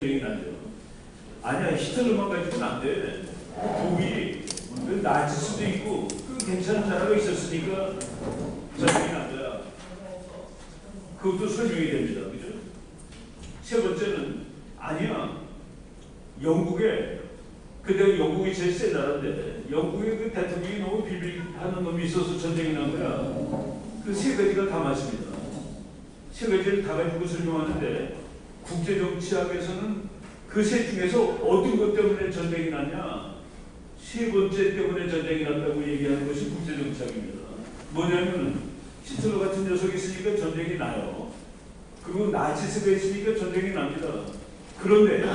얘기는 안 돼요. 아니야, 히틀러만 가지고는 안 돼. 독일이 나치수도 있고 그 괜찮은 나라가 있었으니까 전쟁이 난 거야. 그것도 설명이 됩니다. 그죠? 세 번째는 아니야. 그때 영국이 제일 센 나라인데 영국의 그 대통령이 너무 비밀하는 놈이 있어서 전쟁이 난 거야. 그 세 가지가 다 맞습니다. 세 가지를 다 가지고 설명하는데 국제정치학에서는 그 셋 중에서 어떤 것 때문에 전쟁이 났냐? 세 번째 때문에 전쟁이 났다고 얘기하는 것이 국제정치학입니다. 뭐냐면 히틀러 같은 녀석이 있으니까 전쟁이 나요. 그리고 나치스가 있으니까 전쟁이 납니다. 그런데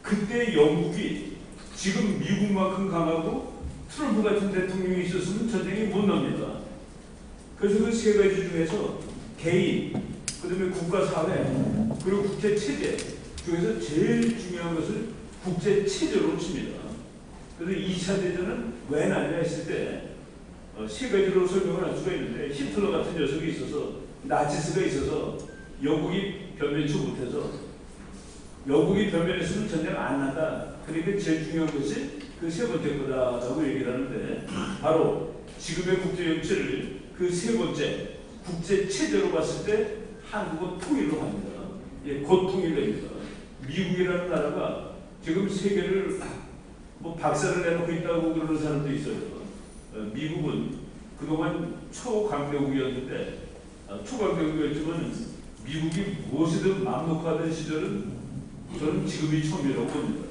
그때 영국이 지금 미국만큼 강하고 트럼프 같은 대통령이 있었으면 전쟁이 못 납니다. 그래서 그 세 가지 중에서 개인, 그 다음에 국가사회, 그리고 국제체제 중에서 제일 중요한 것을 국제체제로 칩니다. 그래서 2차 대전은 왜 났냐 했을 때 세 가지로 설명을 할 수가 있는데 히틀러 같은 녀석이 있어서 나치스가 있어서 영국이 변변치 못해서 영국이 변변했으면 전쟁 안 난다. 그러니까 제일 중요한 것이 그 세 번째 거다라고 얘기를 하는데 바로 지금의 국제정치를 그 세 번째 국제체제로 봤을 때 한국은 통일로 합니다. 예, 곧 통일됩니다. 미국이라는 나라가 지금 세계를 박살을 내놓고 있다고 그러는 사람도 있어요. 미국은 그동안 초강대국이었는데 초강대국이었지만 미국이 무엇이든 맘 놓고 하던 시절은 저는 지금이 처음이라고 봅니다.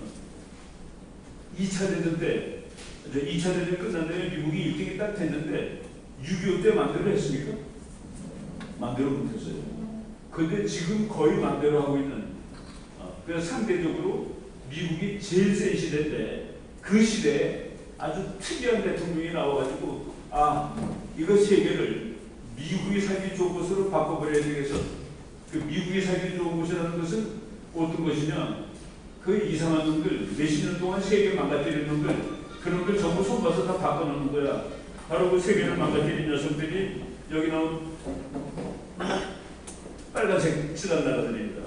2차 대전 때 2차 대전 끝난 다음에 미국이 1등이 딱 됐는데 6.25 때 맘대로 했습니까? 맘대로 못했어요. 그런데 지금 거의 맘대로 하고 있는 그래서 상대적으로 미국이 제일 센 시대인데 그 시대에 아주 특이한 대통령이 나와가지고 이거 세계를 미국이 살기 좋은 곳으로 바꿔버려야 되겠어. 그 미국이 살기 좋은 곳이라는 것은 어떤 것이냐? 그 이상한 놈들, 몇십 년 동안 세계 망가뜨린 놈들, 그런 걸 전부 손봐서 다 바꿔놓는 거야. 바로 그 세계를 망가뜨린 녀석들이 여기 나온 빨간색 칠한 나라들입니다.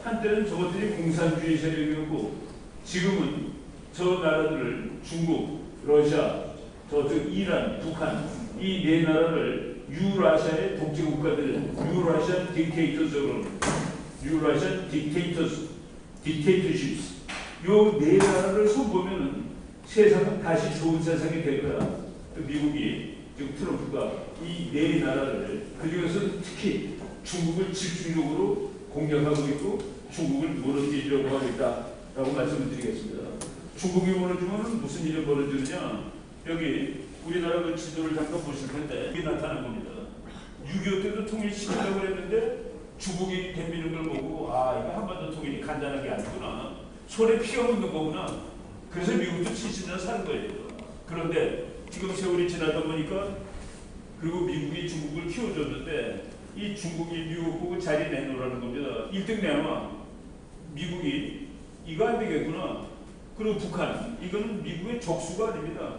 한때는 저것들이 공산주의 세력이었고 지금은 저 나라들을 중국, 러시아, 저쪽 이란, 북한 이 네 나라를 유라시아의 독재 국가들, 유라시안 딕테이터스로 유라시안 딕테이터십스 요 네 나라를 손보면은 세상은 다시 좋은 세상이 될 거야. 미국이 지금 트럼프가 이 네 나라를 그중에서 특히 중국을 집중적으로 공격하고 있고 중국을 무너뜨리려고 하고 있다라고 말씀을 드리겠습니다. 중국이 무너지면 무슨 일이 벌어지느냐? 여기 우리나라 그 지도를 잠깐 보실 텐데 이게 나타난 겁니다. 6.25 때도 통일시키려고 했는데 중국이 덤비는 걸 보고 이거 한반도 통일이 간단한 게 아니구나. 손에 피가 묻는 거구나. 그래서 미국도 70년 사는 거예요. 그런데 지금 세월이 지나다 보니까 그리고 미국이 중국을 키워줬는데 이 중국이 미국 보고 자리 내놓으라는 겁니다. 1등 내놔. 미국이 이거 안 되겠구나. 그리고 북한 이거는 미국의 적수가 아닙니다.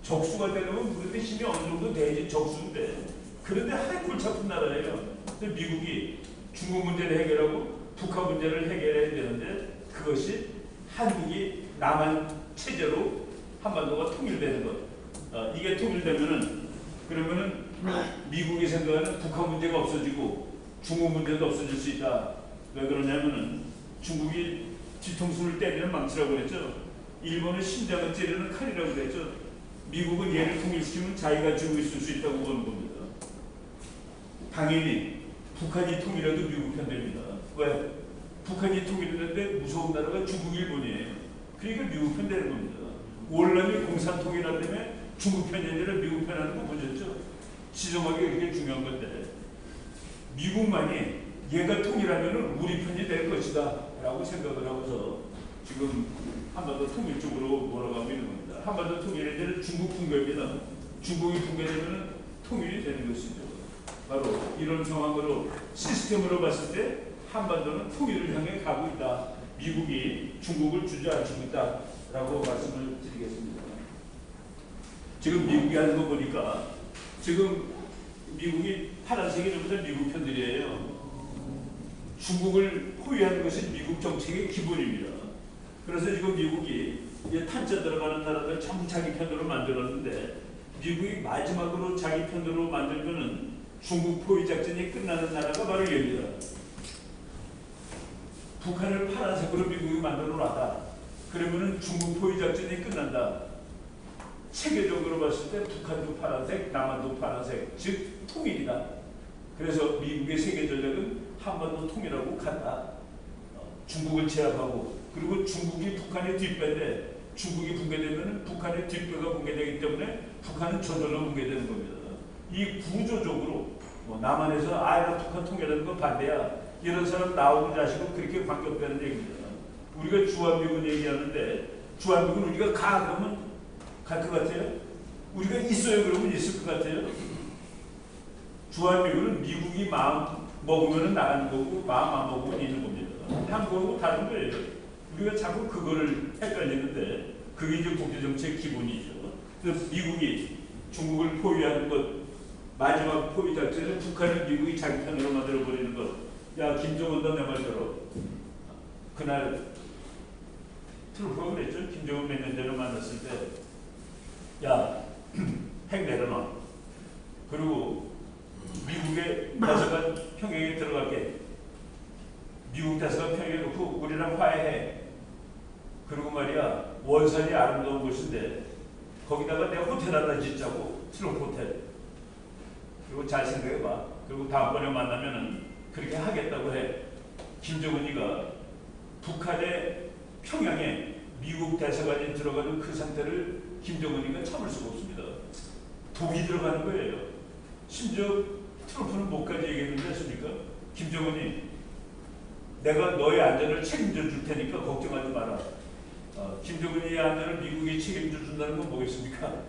적수가 되려면 그런데 힘이 어느 정도 돼야지 적수인데 그런데 하나 골치 아픈 나라예요. 근데 미국이 중국 문제를 해결하고 북한 문제를 해결해야 되는데 그것이 한국이 남한 체제로 한반도가 통일되는 것. 이게 통일되면은 그러면은 미국이 생각하는 북한 문제가 없어지고 중국 문제도 없어질 수 있다. 왜 그러냐면은 중국이 뒤통수를 때리는 망치라고 그랬죠. 일본은 심장을 찌르는 칼이라고 그랬죠. 미국은 얘를 통일시키면 자기가 쥐고 있을 수 있다고 보는 겁니다. 당연히 북한이 통일해도 미국 편됩니다. 왜? 북한이 통일했는데 무서운 나라가 중국, 일본이에요. 그러니까 미국 편되는 겁니다. 월남이 공산 통일한다며 중국 편이 아니라 미국 편하는 거 보셨죠? 지정하기 그게 중요한 건데 미국만이 얘가 통일하면 우리 편이 될 것이다 라고 생각을 하고서 지금 한반도 통일 쪽으로 몰아가고 있는 겁니다. 한반도 통일의 이제는 중국 붕괴입니다. 중국이 붕괴되면 통일이 되는 것이죠. 바로 이런 상황으로 시스템으로 봤을 때 한반도는 통일을 향해 가고 있다. 미국이 중국을 주저앉히고 있다 라고 말씀을 드리겠습니다. 지금 미국이 하는 거 보니까 지금 미국이 파란색이 전부 다 미국 편들이에요. 중국을 포위하는 것이 미국 정책의 기본입니다. 그래서 지금 미국이 이제 탄자 들어가는 나라들 전부 자기 편으로 만들었는데 미국이 마지막으로 자기 편으로 만들면은 중국 포위 작전이 끝나는 나라가 바로 여기다. 북한을 파란색으로 미국이 만들어 놨다. 그러면은 중국 포위 작전이 끝난다. 체계적으로 봤을 때 북한도 파란색, 남한도 파란색, 즉 통일이다. 그래서 미국의 세계 전략은 한반도 통일하고 간다. 중국을 제압하고 그리고 중국이 북한의 뒷배인데 중국이 붕괴되면 북한의 뒷배가 붕괴되기 때문에 북한은 저절로 붕괴되는 겁니다. 이 구조적으로 남한에서 아예 북한 통일하는 건 반대야. 이런 사람 나오고 자시고 그렇게 반격되는 얘기입니다. 우리가 주한미군 얘기하는데 주한미군 우리가 가 그러면 갈 것 같아요? 우리가 있어요 그러면 있을 것 같아요? 주한미군은 미국이 마음 먹으면 나가는 거고 마음 안 먹으면 있는 겁니다. 한국하고 다른 거예요. 우리가 자꾸 그거를 헷갈리는데 그게 이제 국제정책 기본이죠. 그래서 미국이 중국을 포위하는 것 마지막 포위 작전은 북한을 미국이 자기 편으로 만들어버리는 것. 야 김정은도 내 말 들어. 그날 트루프가 그랬죠. 김정은 몇 년 전에 만났을 때 야 핵 내려놔. 그리고 미국의 대사관 평양에 들어갈게. 미국 대사관 평양에 놓고 우리랑 화해해. 그리고 말이야 원산이 아름다운 곳인데 거기다가 내가 호텔 하나 짓자고. 트럼프 호텔. 그리고 잘 생각해봐. 그리고 다음번에 만나면은 그렇게 하겠다고 해. 김정은이가 북한의 평양에 미국 대사관이 들어가는 그 상태를 김정은이가 참을 수가 없습니다. 독이 들어가는 거예요. 심지어 트럼프는 뭐까지 얘기했는지 아십니까? 김정은이 내가 너의 안전을 책임져 줄 테니까 걱정하지 마라. 김정은이의 안전을 미국이 책임져 준다는 건 뭐겠습니까?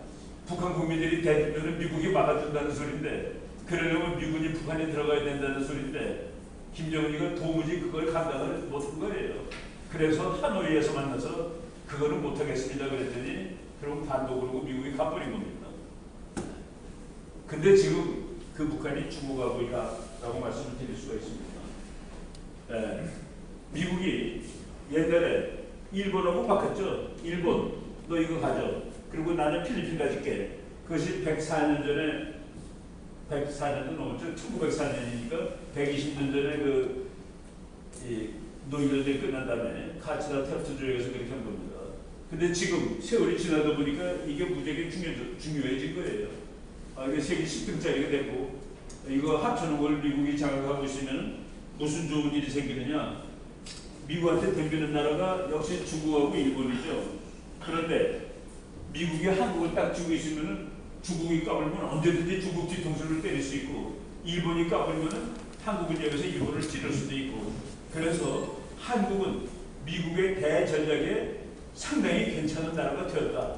북한 국민들이 대주면은 미국이 막아준다는 소리인데 그러려면 미군이 북한에 들어가야 된다는 소리인데 김정은이가 도무지 그걸 감당을 못한 거예요. 그래서 하노이에서 만나서 그거는 못하겠습니다 그랬더니 그럼 반도 그러고 미국이 가버린 겁니다. 근데 지금 그 북한이 중국하고 있다라고 말씀을 드릴 수가 있습니다. 미국이 옛날에 일본하고 바꿨죠. 일본 너 이거 가져. 그리고 나는 필리핀 가질게. 그것이 104년 전에 104년도 넘었죠. 1904년이니까 120년 전에 그 노일전쟁이 끝난 다음에 카츠나 탭트 조약에서 그렇게 한 겁니다. 근데 지금 세월이 지나다 보니까 이게 무지하게 중요해진 거예요. 이게 세계 10등짜리가 되고 이거 합쳐놓은 걸 미국이 장악하고 있으면 무슨 좋은 일이 생기느냐. 미국한테 덤비는 나라가 역시 중국하고 일본이죠. 그런데 미국이 한국을 딱 쥐고 있으면 중국이 까불면 언제든지 중국 뒤통수를 때릴 수 있고 일본이 까불면 한국은 여기서 일본을 찌를 수도 있고 그래서 한국은 미국의 대전략에 상당히 괜찮은 나라가 되었다.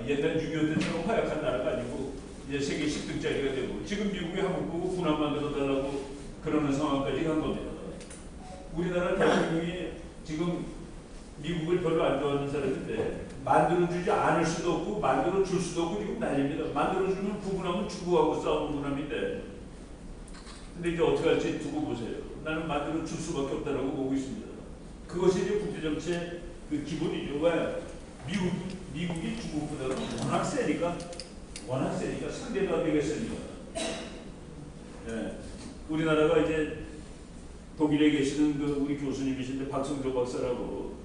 옛날 6.25 때처럼 허약한 나라가 아니고 이제 세계 10등짜리가 되고 지금 미국이 한국 보고 군함 만들어달라고 그러는 상황까지 간 겁니다. 우리나라 대통령이 지금 미국을 별로 안 좋아하는 사람인데 만들어주지 않을 수도 없고 만들어줄 수도 없고 지금 난립니다. 만들어주면 구분하면 중국하고 싸우는 군함인데 근데 이제 어떻게 할지 두고 보세요. 나는 만들어줄 수밖에 없다라고 보고 있습니다. 그것이 이제 국제정책 그 기본이죠. 왜? 미국이 중국보다 워낙 세니까 상대도 안 되겠으니까. 우리나라가 이제 독일에 계시는 그 우리 교수님이신데 박성조 박사라고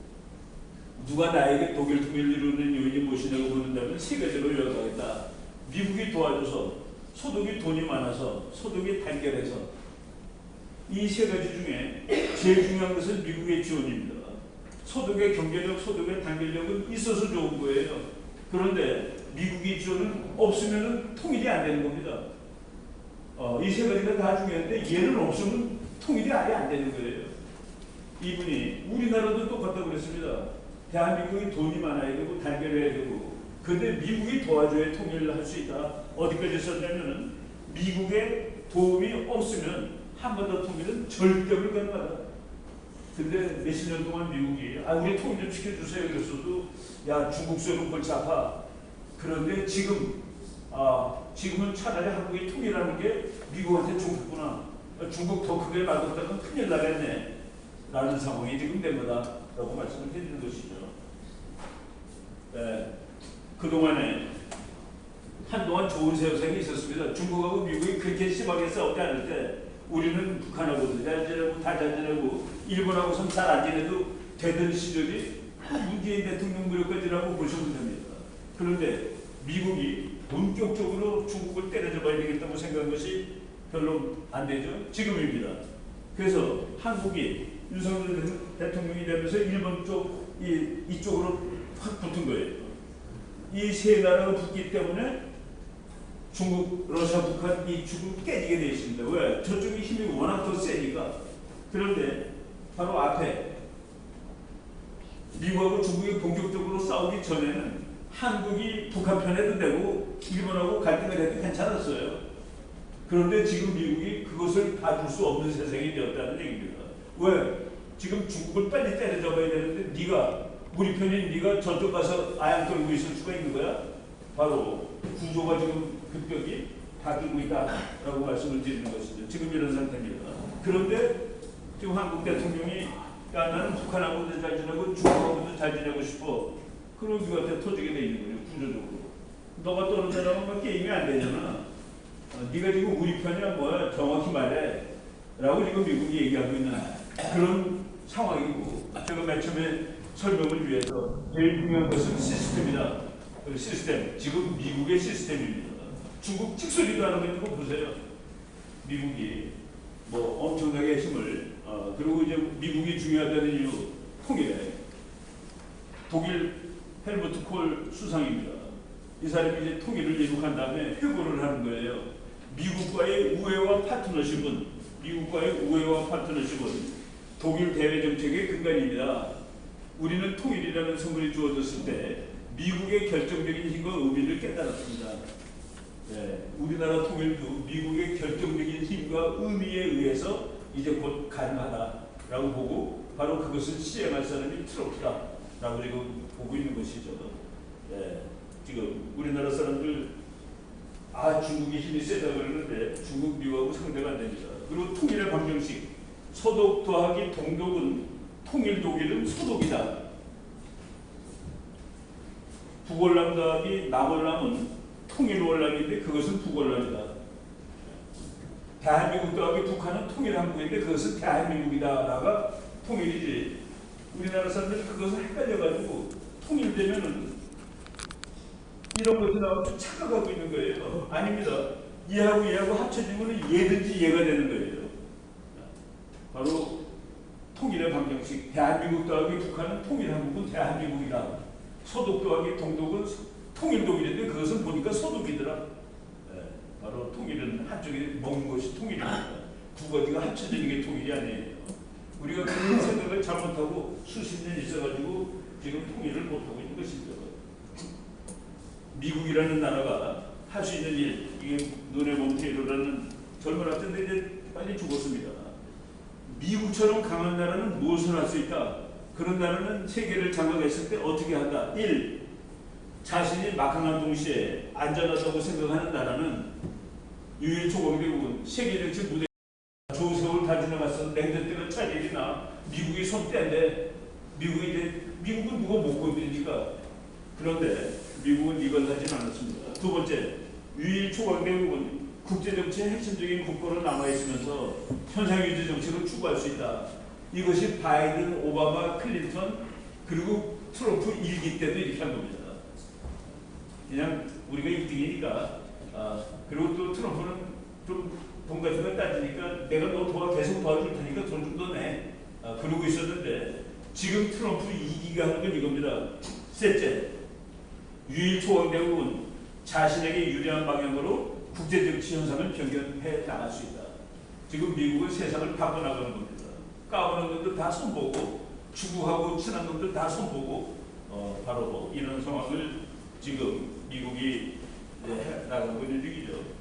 누가 나에게 독일 통일을 이루는 요인이 무엇이냐고 묻는다면 세 가지로 요약하겠다. 미국이 도와줘서 소득이 돈이 많아서 소득이 단결해서 이 세 가지 중에 제일 중요한 것은 미국의 지원입니다. 소득의 경제력, 소득의 단결력은 있어서 좋은 거예요. 그런데 미국의 지원은 없으면 통일이 안 되는 겁니다. 이 세 가지가 다 중요한데 얘는 없으면 통일이 아예 안 되는 거예요. 이분이 우리나라도 똑같다고 그랬습니다. 대한민국이 돈이 많아야 되고 단결해야 되고 근데 미국이 도와줘야 통일을 할 수 있다. 어디까지 썼냐면은 미국의 도움이 없으면 한 번 더 통일은 절대 불가능하다. 근데 몇십 년 동안 미국이 우리 통일 좀 시켜주세요 그랬어도 야 중국 쏘는 골치 아파. 그런데 지금은 차라리 한국이 통일하는 게 미국한테 좋겠구나. 중국 더 크게 만들었다면 큰일 나겠네. 라는 상황이 지금 된 거다라고 말씀을 드리는 것이죠. 네, 그동안에 한동안 좋은 세상이 있었습니다. 중국하고 미국이 그렇게 심하게 싸우지 않을 때 우리는 북한하고도 잘 지내고 다 잘 지내고 일본하고선 잘 안 지내도 되던 시절이 문재인 대통령 무력까지라고 보시면 됩니다. 그런데 미국이 본격적으로 중국을 때려잡아야 되겠다고 생각한 것이 별로 안 되죠. 지금입니다. 그래서 한국이 윤석열 대통령이 되면서 일본 쪽 이쪽으로 확 붙은 거예요. 이 세 나라가 붙기 때문에 중국, 러시아, 북한 이 축은 깨지게 되어 있습니다. 왜? 저쪽이 힘이 워낙 더 세니까. 그런데 바로 앞에 미국하고 중국이 본격적으로 싸우기 전에는 한국이 북한 편에도 되고 일본하고 갈등을 해도 괜찮았어요. 그런데 지금 미국이 그것을 봐줄 수 없는 세상이 되었다는 얘기입니다. 왜? 지금 중국을 빨리 때려잡아야 되는데 네가 우리 편인 네가 저쪽 가서 아양 떨고 있을 수가 있는 거야? 바로 구조가 지금 급격히 바뀌고 있다라고 말씀을 드리는 것이죠. 지금 이런 상태입니다. 그런데 지금 한국 대통령이 야 나는 북한하고도 잘 지내고 중국하고도 잘 지내고 싶어. 그런 누구한테 터지게 돼 있는 거예요. 구조적으로. 너가 떨어져나가면 게임이 안 되잖아. 네가 지금 우리 편이야 뭐야 정확히 말해 라고 지금 미국이 얘기하고 있는 그런 상황이고 제가 맨 처음에 설명을 위해서 제일 중요한 것은 시스템이다. 그 시스템. 지금 미국의 시스템입니다. 중국 찍소리도 안 하고 있는 거 보세요. 미국이 뭐 엄청나게 힘을 그리고 이제 미국이 중요하다는 이유 통일해. 독일 헬무트 콜 수상입니다. 이 사람이 이제 통일을 이룩한 다음에 회고를 하는 거예요. 미국과의 우애와 파트너십은 독일 대외 정책의 근간입니다. 우리는 통일이라는 선물이 주어졌을 때 미국의 결정적인 힘과 의미를 깨달았습니다. 네, 우리나라 통일도 미국의 결정적인 힘과 의미에 의해서 이제 곧 가능하다라고 보고 바로 그것을 시행할 사람이 트럼프다라고 지금 보고 있는 것이죠. 네, 지금 우리나라 사람들 중국이 힘이 세다 그러는데 중국, 미국하고 상대가 안 됩니다. 그리고 통일의 방정식 서독 더하기 동독은 통일 독일은 소독이다. 북월남 더하기 남월남은 통일 월남인데 그것은 북월남이다. 대한민국 더하기 북한은 통일 한국인데 그것은 대한민국이다라가 통일이지. 우리나라 사람들이 그것을 헷갈려가지고 통일되면은 이런 것이 나와서 착각하고 있는 거예요. 아닙니다. 얘하고 합쳐지면 얘든지 얘가 되는 거예요. 바로 통일의 방정식. 대한민국 더하기 북한은 통일 한국은 대한민국이다. 소독 더하기 동독은 통일 독일인데 그것은 보니까 소독이더라. 네, 바로 통일은 한쪽에 먹는 것이 통일입니다. 두 가지가 합쳐지는 게 통일이 아니에요. 우리가 그런 생각을 잘못하고 수십 년 있어가지고 지금 통일을 못하고 있는 것입니다. 미국이라는 나라가 할 수 있는 일, 이게 눈에 몬테이로라는 젊은 학생들이 이제 빨리 죽었습니다. 미국처럼 강한 나라는 무엇을 할 수 있다? 그런 나라는 세계를 장악했을 때 어떻게 한다? 1. 자신이 막강한 동시에 안전하다고 생각하는 나라는 유일초강대국은 세계정치 무대 조세월 다 지나갔어. 냉전 때가 차일이나 미국이 손 떼는데 미국은 누가 못 건드리니까. 그런데 미국은 이걸 하진 않았습니다. 두 번째, 유일초강대국은 국제정치의 핵심적인 국가로 남아있으면서 현상유지 정책을 추구할 수 있다. 이것이 바이든, 오바마, 클린턴 그리고 트럼프 1기 때도 이렇게 한 겁니다. 그냥 우리가 1등이니까 그리고 또 트럼프는 좀 돈 같은 거 따지니까 내가 너 계속 도와줄 테니까 돈 좀 더 내. 그러고 있었는데 지금 트럼프 2기가 하는 건 이겁니다. 셋째, 유일초강대국은 자신에게 유리한 방향으로 국제정치 현상을 변경해 나갈 수 있다. 지금 미국은 세상을 바꿔나가는 겁니다. 까부는 놈들 다 손보고 추구하고 친한 놈들 다 손보고 바로 이런 상황을 지금 미국이 나가고 있는 중이죠.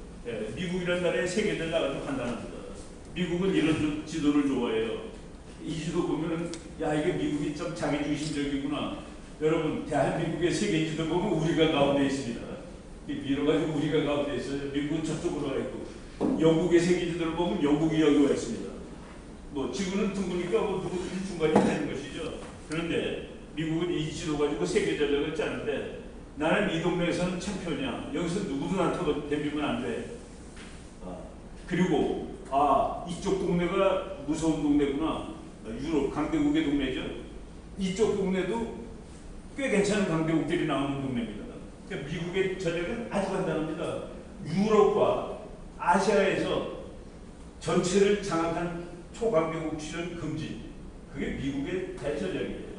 미국이라는 나라에 세계를 나가서 판단합니다. 미국은 이런 지도를 좋아해요. 이 지도 보면은 야 이게 미국이 좀 자기중심적이구나. 여러분 대한민국의 세계 지도 보면 우리가 가운데 있습니다. 밀어가지고 우리가 가운데 있어요. 미국은 저쪽으로 가 있고 영국의 세계 지도를 보면 영국이 여기 와 있습니다. 뭐 지구는 둥그니까 뭐 누구든지 중간이 되는 것이죠. 그런데 미국은 이 지도 가지고 세계 전략을 짜는데 나는 이 동네에서는 챔피언이야. 여기서 누구도 나한테 덤비면 안 돼. 그리고 이쪽 동네가 무서운 동네구나. 유럽 강대국의 동네죠. 이쪽 동네도 꽤 괜찮은 강대국들이 나오는 동네입니다. 그러니까 미국의 전략은 아주 간단합니다. 유럽과 아시아에서 전체를 장악한 초강대국 출연 금지. 그게 미국의 대전략이에요.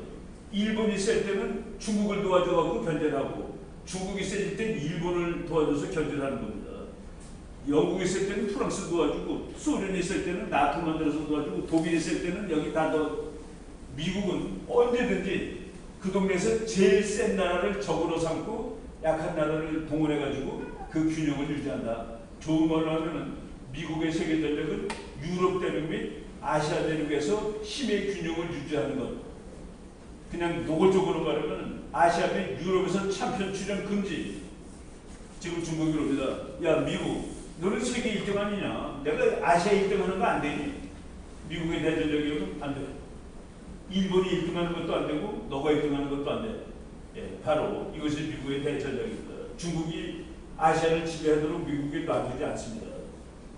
일본이 셀 때는 중국을 도와줘가지고 견제를 하고, 중국이 세질 땐 일본을 도와줘서 견제를 하는 겁니다. 영국이 있을 때는 프랑스 도와주고, 소련이 있을 때는 나토 만들어서 도와주고, 독일이 있을 때는 여기 다 미국은 언제든지 그 동네에서 제일 센 나라를 적으로 삼고 약한 나라를 동원해가지고 그 균형을 유지한다. 좋은 말로 하면은 미국의 세계 전략은 유럽 대륙 및 아시아 대륙에서 힘의 균형을 유지하는 것. 그냥 노골적으로 말하면 아시아 및 유럽에서 챔피언 출연 금지. 지금 중국이 그럽니다. 야 미국, 너는 세계 1등 아니냐? 내가 아시아 1등 하는 거 안 되니? 미국의 대전적이면 안 돼. 일본이 1등 하는 것도 안 되고 너가 1등 하는 것도 안 돼. 예, 바로 이것이 미국의 대전적입니다. 중국이 아시아를 지배하도록 미국이 놔두지 않습니다.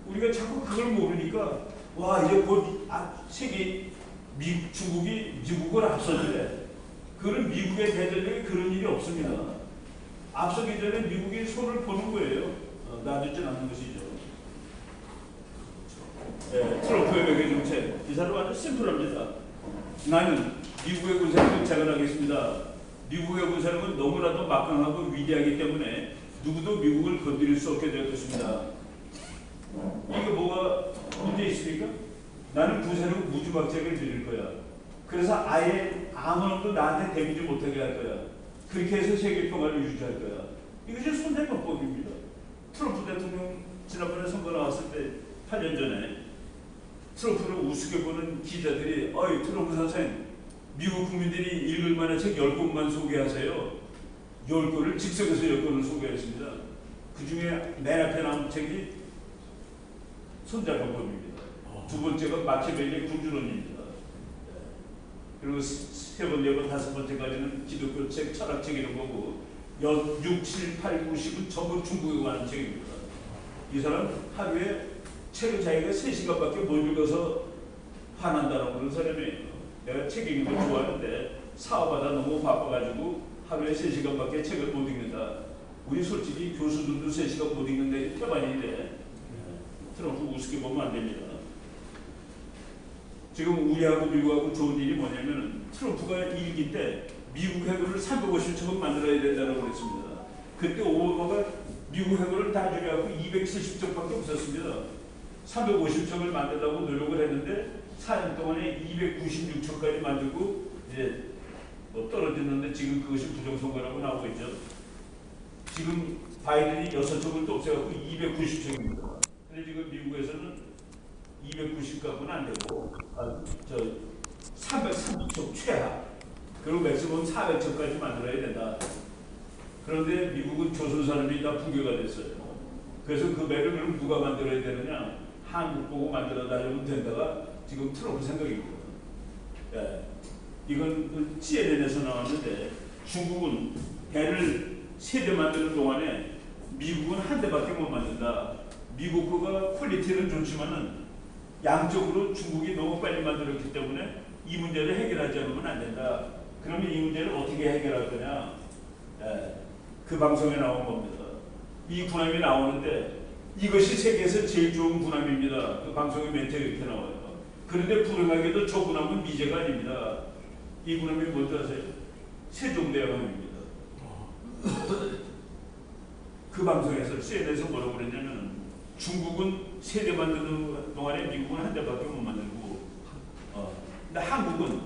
우리가 자꾸 그걸 모르니까 와 이제 곧 세계 중국이 미국을 앞서주래. 그런 미국의 대전적에 그런 일이 없습니다. 앞서기 전에 미국이 손을 보는 거예요. 놔두지 않는 것이죠. 네, 트럼프의 외교 정책. 이 사람 아주 심플합니다. 나는 미국의 군사력을 재건하겠습니다. 미국의 군사력은 너무나도 막강하고 위대하기 때문에 누구도 미국을 건드릴 수 없게 될 것입니다. 이게 뭐가 문제 있습니까? 나는 군사력 무지막지하게 드릴 거야. 그래서 아예 아무도 나한테 데미지 못하게 할 거야. 그렇게 해서 세계 평화를 유지할 거야. 이것이 손대법법입니다. 트럼프 대통령 지난번에 선거 나왔을 때 8년 전에 트럼프를 우습게 보는 기자들이 어이 트럼프 선생 미국 국민들이 읽을 만한 책 10권만 소개하세요. 10권을 즉석에서 10권을 소개했습니다. 그 중에 맨 앞에 나온 책이 손자병법입니다. 두 번째가 마키아벨리의 군주론입니다. 그리고 세 번째, 다섯 번째까지는 기독교 책, 철학책 이런 거고 6, 7, 8, 9, 10은 전부 중국에 관한 책입니다. 이 사람 하루에 책을 자기가 3시간밖에 못 읽어서 화난다는 그런 사람이에요. 내가 책 읽는 걸 좋아하는데 사업하다 너무 바빠가지고 하루에 3시간밖에 책을 못 읽는다. 우리 솔직히 교수들도 3시간 못 읽는데 태반인데 트럼프 우습게 보면 안 됩니다. 지금 우리하고 미국하고 좋은 일이 뭐냐면 트럼프가 일기 때 미국 해군을 350척은 만들어야 된다고 그랬습니다. 그때 오바마가 미국 해군을 다 줄여갖고 270척밖에 없었습니다. 350척을 만들려고 노력을 했는데 4년 동안에 296척까지 만들고 이제 떨어졌는데 지금 그것이 부정선거라고 나오고 있죠. 지금 바이든이 6척을 또 없애갖고 290척입니다. 근데 지금 미국에서는 290 갖고는 안 되고 330척 최하 그리고 맥시멈 400척까지 만들어야 된다. 그런데 미국은 조선 사람이 다 붕괴가 됐어요. 그래서 그 맥을 그럼 누가 만들어야 되느냐? 한국 보고 만들어 달라면 된다가 지금 트럼프 생각이거든요. 예. 이건 CNN에서 나왔는데 중국은 배를 3대 만드는 동안에 미국은 1대밖에 못 만든다. 미국 거가 퀄리티는 좋지만은 양적으로 중국이 너무 빨리 만들었기 때문에 이 문제를 해결하지 않으면 안 된다. 그러면 이 문제를 어떻게 해결할 거냐? 그 방송에 나온 겁니다. 이 군함이 나오는데 이것이 세계에서 제일 좋은 군함입니다. 그 방송의 멘트에 이렇게 나와요. 그런데 불행하게도 저 군함은 미제가 아닙니다. 이 군함이 뭔지 아세요? 세종대왕함입니다. 그 방송에서 CNN에서 뭐라고 그랬냐면 중국은 3대 만드는 동안에 미국은 1대밖에 못 만들고 근데 한국은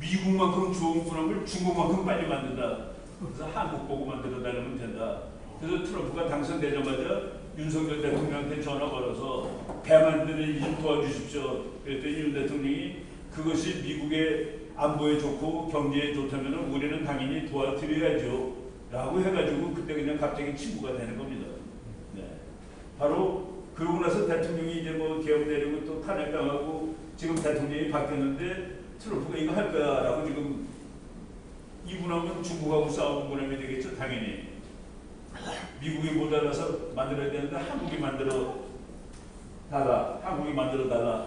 미국만큼 좋은 군함을 중국만큼 빨리 만든다. 그래서 한국 보고 만들어 달라면 된다. 그래서 트럼프가 당선되자마자 윤석열 대통령한테 전화 걸어서 배 만드는 일 좀 도와주십시오. 그랬더니 윤 대통령이 그것이 미국의 안보에 좋고 경제에 좋다면 우리는 당연히 도와드려야죠. 라고 해가지고 그때 그냥 갑자기 친구가 되는 겁니다. 네. 바로 그러고 나서 대통령이 이제 뭐 계엄 내리고 또 탄핵당하고 지금 대통령이 바뀌었는데 트럼프가 이거 할 거야라고 지금 이분하면 중국하고 싸우는 거라면 되겠죠. 당연히 미국이 모자라서 만들어야 되는데 한국이 만들어 달라. 한국이 만들어 달라.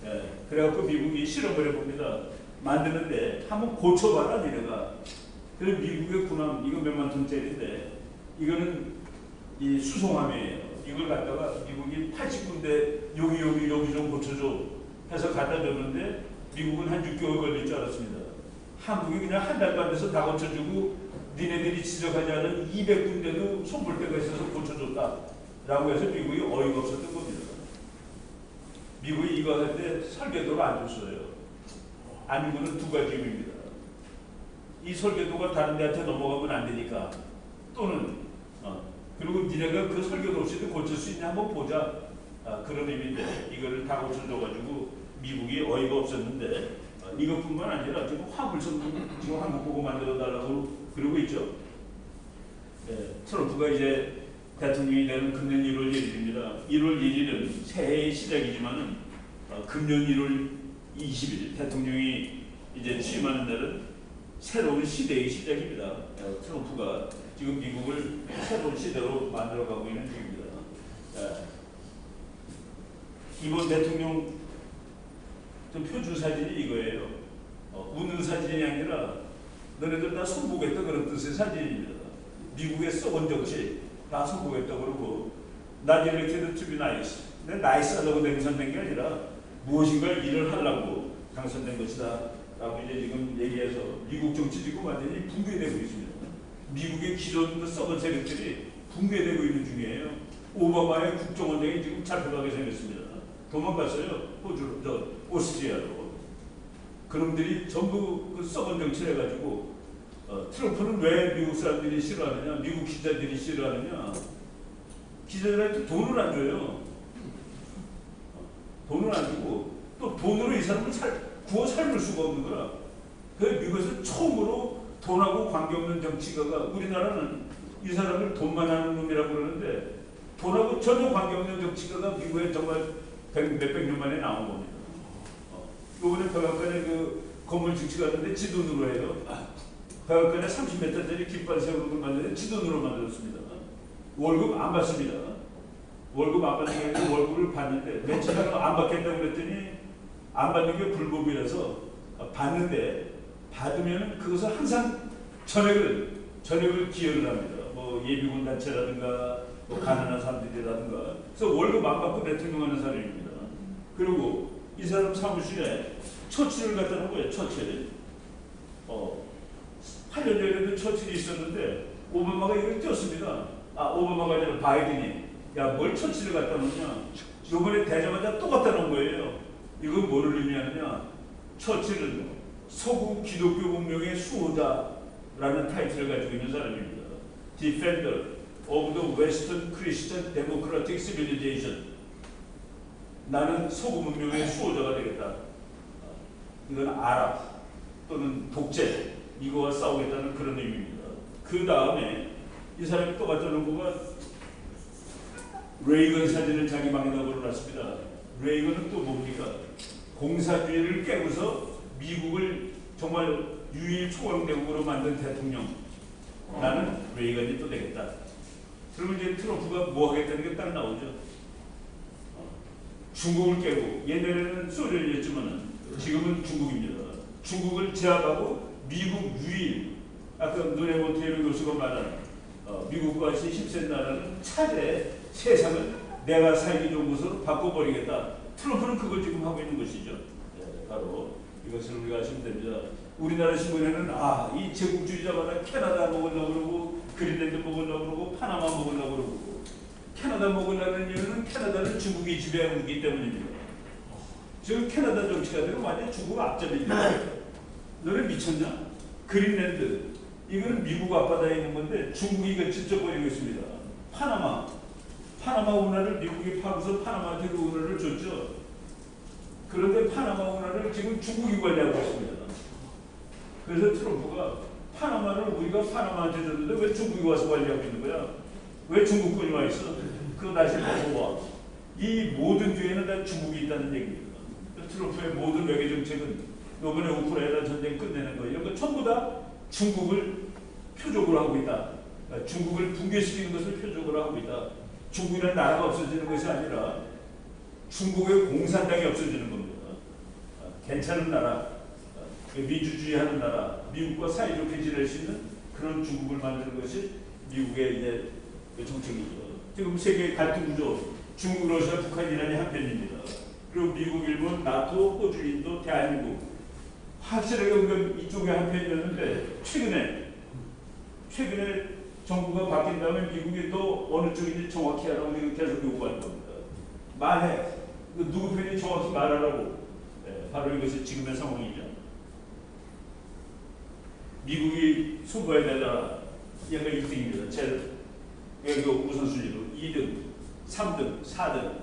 예. 그래갖고 미국이 실험을 해봅니다. 만드는데 한번 고쳐봐라 니네가. 그래서 미국의 군함 이거 몇만 톤짜리인데 이거는 이 수송함이에요. 이걸 갖다가 미국이 80군데 여기 좀 고쳐줘 해서 갖다 줬는데 미국은 한 6개월 걸릴 줄 알았습니다. 한국이 그냥 한 달 반 돼서 다 고쳐주고 니네들이 지적하지 않은 200군데도 손볼 데가 있어서 고쳐줬다 라고 해서 미국이 어이가 없었던 겁니다. 미국이 이거 할 때 설계도가 안 줬어요. 안 주고는 두 가지 의미입니다. 이 설계도가 다른 데한테 넘어가면 안 되니까 또는 그리고 니네가 그 설계도 없이도 고칠 수 있냐 한번 보자. 그런 의미인데 이거를 다 고쳐줘가지고 미국이 어이가 없었는데 이것뿐만 아니라 지금 화물선 지금 한국 보고 만들어달라고 그러고 있죠. 트럼프가 이제 대통령이 되는 금년 1월 1일입니다. 1월 1일은 새해의 시작이지만은 금년 1월 20일 대통령이 이제 취임하는 날은 새로운 시대의 시작입니다. 트럼프가 지금 미국을 새로운 시대로 만들어가고 있는 중입니다. 이번 대통령 좀 표준 사진이 이거예요. 웃는 사진이 아니라 너네들 다 성공했다 그런 뜻의 사진입니다. 미국의 썩은 정치 다 성공했다 그러고 난 이렇게도 to be nice. 근데 나이스 하려고 당선된 게 아니라 무엇인가 일을 하려고 당선된 것이다 라고 이제 지금 얘기해서 미국 정치 지금 완전히 붕괴되고 있습니다. 미국의 기존 그 썩은 세력들이 붕괴되고 있는 중이에요. 오바마의 국정원장이 지금 잡혀가게 생겼습니다. 도망갔어요. 호주, 오스트리아로. 그놈들이 전부 그 썩은 정치를 해가지고 트럼프는 왜 미국 사람들이 싫어하느냐, 미국 기자들이 싫어하느냐. 기자들한테 돈을 안 줘요. 돈을 안 주고 또 돈으로 이 사람을 구워 삶을 수가 없는 거라. 그래서 미국에서 처음으로 돈하고 관계없는 정치가가 우리나라는 이 사람을 돈만 하는 놈이라고 그러는데 돈하고 전혀 관계없는 정치가가 미국에 정말 몇백 년 만에 나온 겁니다. 요번에 백악관에 그 건물 증축하는데 지 돈으로 해요. 백악관에 30m짜리 깃발 세우는 걸 만드는데 지 돈으로 만들었습니다. 월급 안 받습니다. 월급 안 받는 게 아니라 월급을 받는데 며칠 전에 안 받겠다고 그랬더니 안 받는 게 불법이라서 받는데 받으면 그것을 항상 전액을 기여를 합니다. 뭐 예비군 단체라든가 뭐 가난한 사람들이라든가. 그래서 월급 안 받고 대통령 하는 사람입니다. 그리고 이 사람 사무실에 처치를 갖다 놓은 거예요. 처치를. 8년 전에도 처치이 있었는데 오바마가 이걸 띄웠습니다. 오바마가 아니라 바이든이 야 뭘 처치를 갖다 놓냐. 이번에 되자마자 또 갖다 놓은 거예요. 이건 뭐를 의미하느냐. 처치는 서구 기독교 문명의 수호자라는 타이틀을 가지고 있는 사람입니다. Defender of the Western Christian Democratic Civilization. 나는 서구 문명의 수호자가 되겠다. 이건 아랍 또는 독재 이거와 싸우겠다는 그런 의미입니다. 그 다음에 이 사람이 또 갖다 놓은 거가 레이건 사진을 자기 방에다 걸어놨습니다. 레이건은 또 뭡니까? 공산주의를 깨고서 미국을 정말 유일 초강대국으로 만든 대통령. 나는 레이건이 또 되겠다. 그러면 이제 트럼프가 뭐 하겠다는 게 딱 나오죠. 중국을 깨고 옛날에는 소련이었지만 지금은 중국입니다. 중국을 제압하고 미국 유일 아까 눈에 모태이로 교수가 말한 미국과 같이 힘센 나라는 차례 세상을 내가 살기 좋은 곳으로 바꿔버리겠다. 트럼프는 그걸 지금 하고 있는 것이죠. 바로 이것을 우리가 아시면 됩니다. 우리나라 신문에는 이 제국주의자마다 캐나다 먹으려고 그러고 그린랜드 먹으려고 그러고 파나마 먹으려고 그러고 캐나다 먹으려는 이유는 캐나다는 중국이 지배하고 있기 때문입니다. 지금 캐나다 정치가들은 완전 중국 앞잡이입니다. 너네 미쳤냐? 그린랜드 이거는 미국 앞바다에 있는 건데 중국이 이거 직접 버리고 있습니다. 파나마 운하를 미국이 파고서 파나마한테 그 운하를 줬죠. 그런데 파나마 운하를 지금 중국이 관리하고 있습니다. 그래서 트럼프가 파나마를 우리가 파나마한테 줬는데 왜 중국이 와서 관리하고 있는 거야? 왜 중국군이 와 있어? 그거 다시 보고 봐. 이 모든 뒤에는 다 중국이 있다는 얘기입니다. 트럼프의 모든 외교 정책은 이번에 우크라이나 전쟁 끝내는 거 이런 거 전부 다 중국을 표적으로 하고 있다. 중국을 붕괴시키는 것을 표적으로 하고 있다. 중국이라는 나라가 없어지는 것이 아니라 중국의 공산당이 없어지는 겁니다. 괜찮은 나라, 민주주의하는 나라, 미국과 사이좋게 지낼 수 있는 그런 중국을 만드는 것이 미국의 이제 정책이죠. 지금 세계 갈등 구조, 중국, 러시아, 북한, 이란이 한편입니다. 그리고 미국, 일본, 나토, 호주, 인도, 대한민국 확실하게 이쪽에 한편이었는데 최근에 정부가 바뀐 다음에 미국이 또 어느 쪽인지 정확히 하라고 지금 계속 요구하는 겁니다. 말해. 누구 편이 정확히 말하라고. 바로 이것이 지금의 상황이죠. 미국이 손봐야 될 나라, 얘가 1등입니다. 외교 우선순위로 2등, 3등, 4등.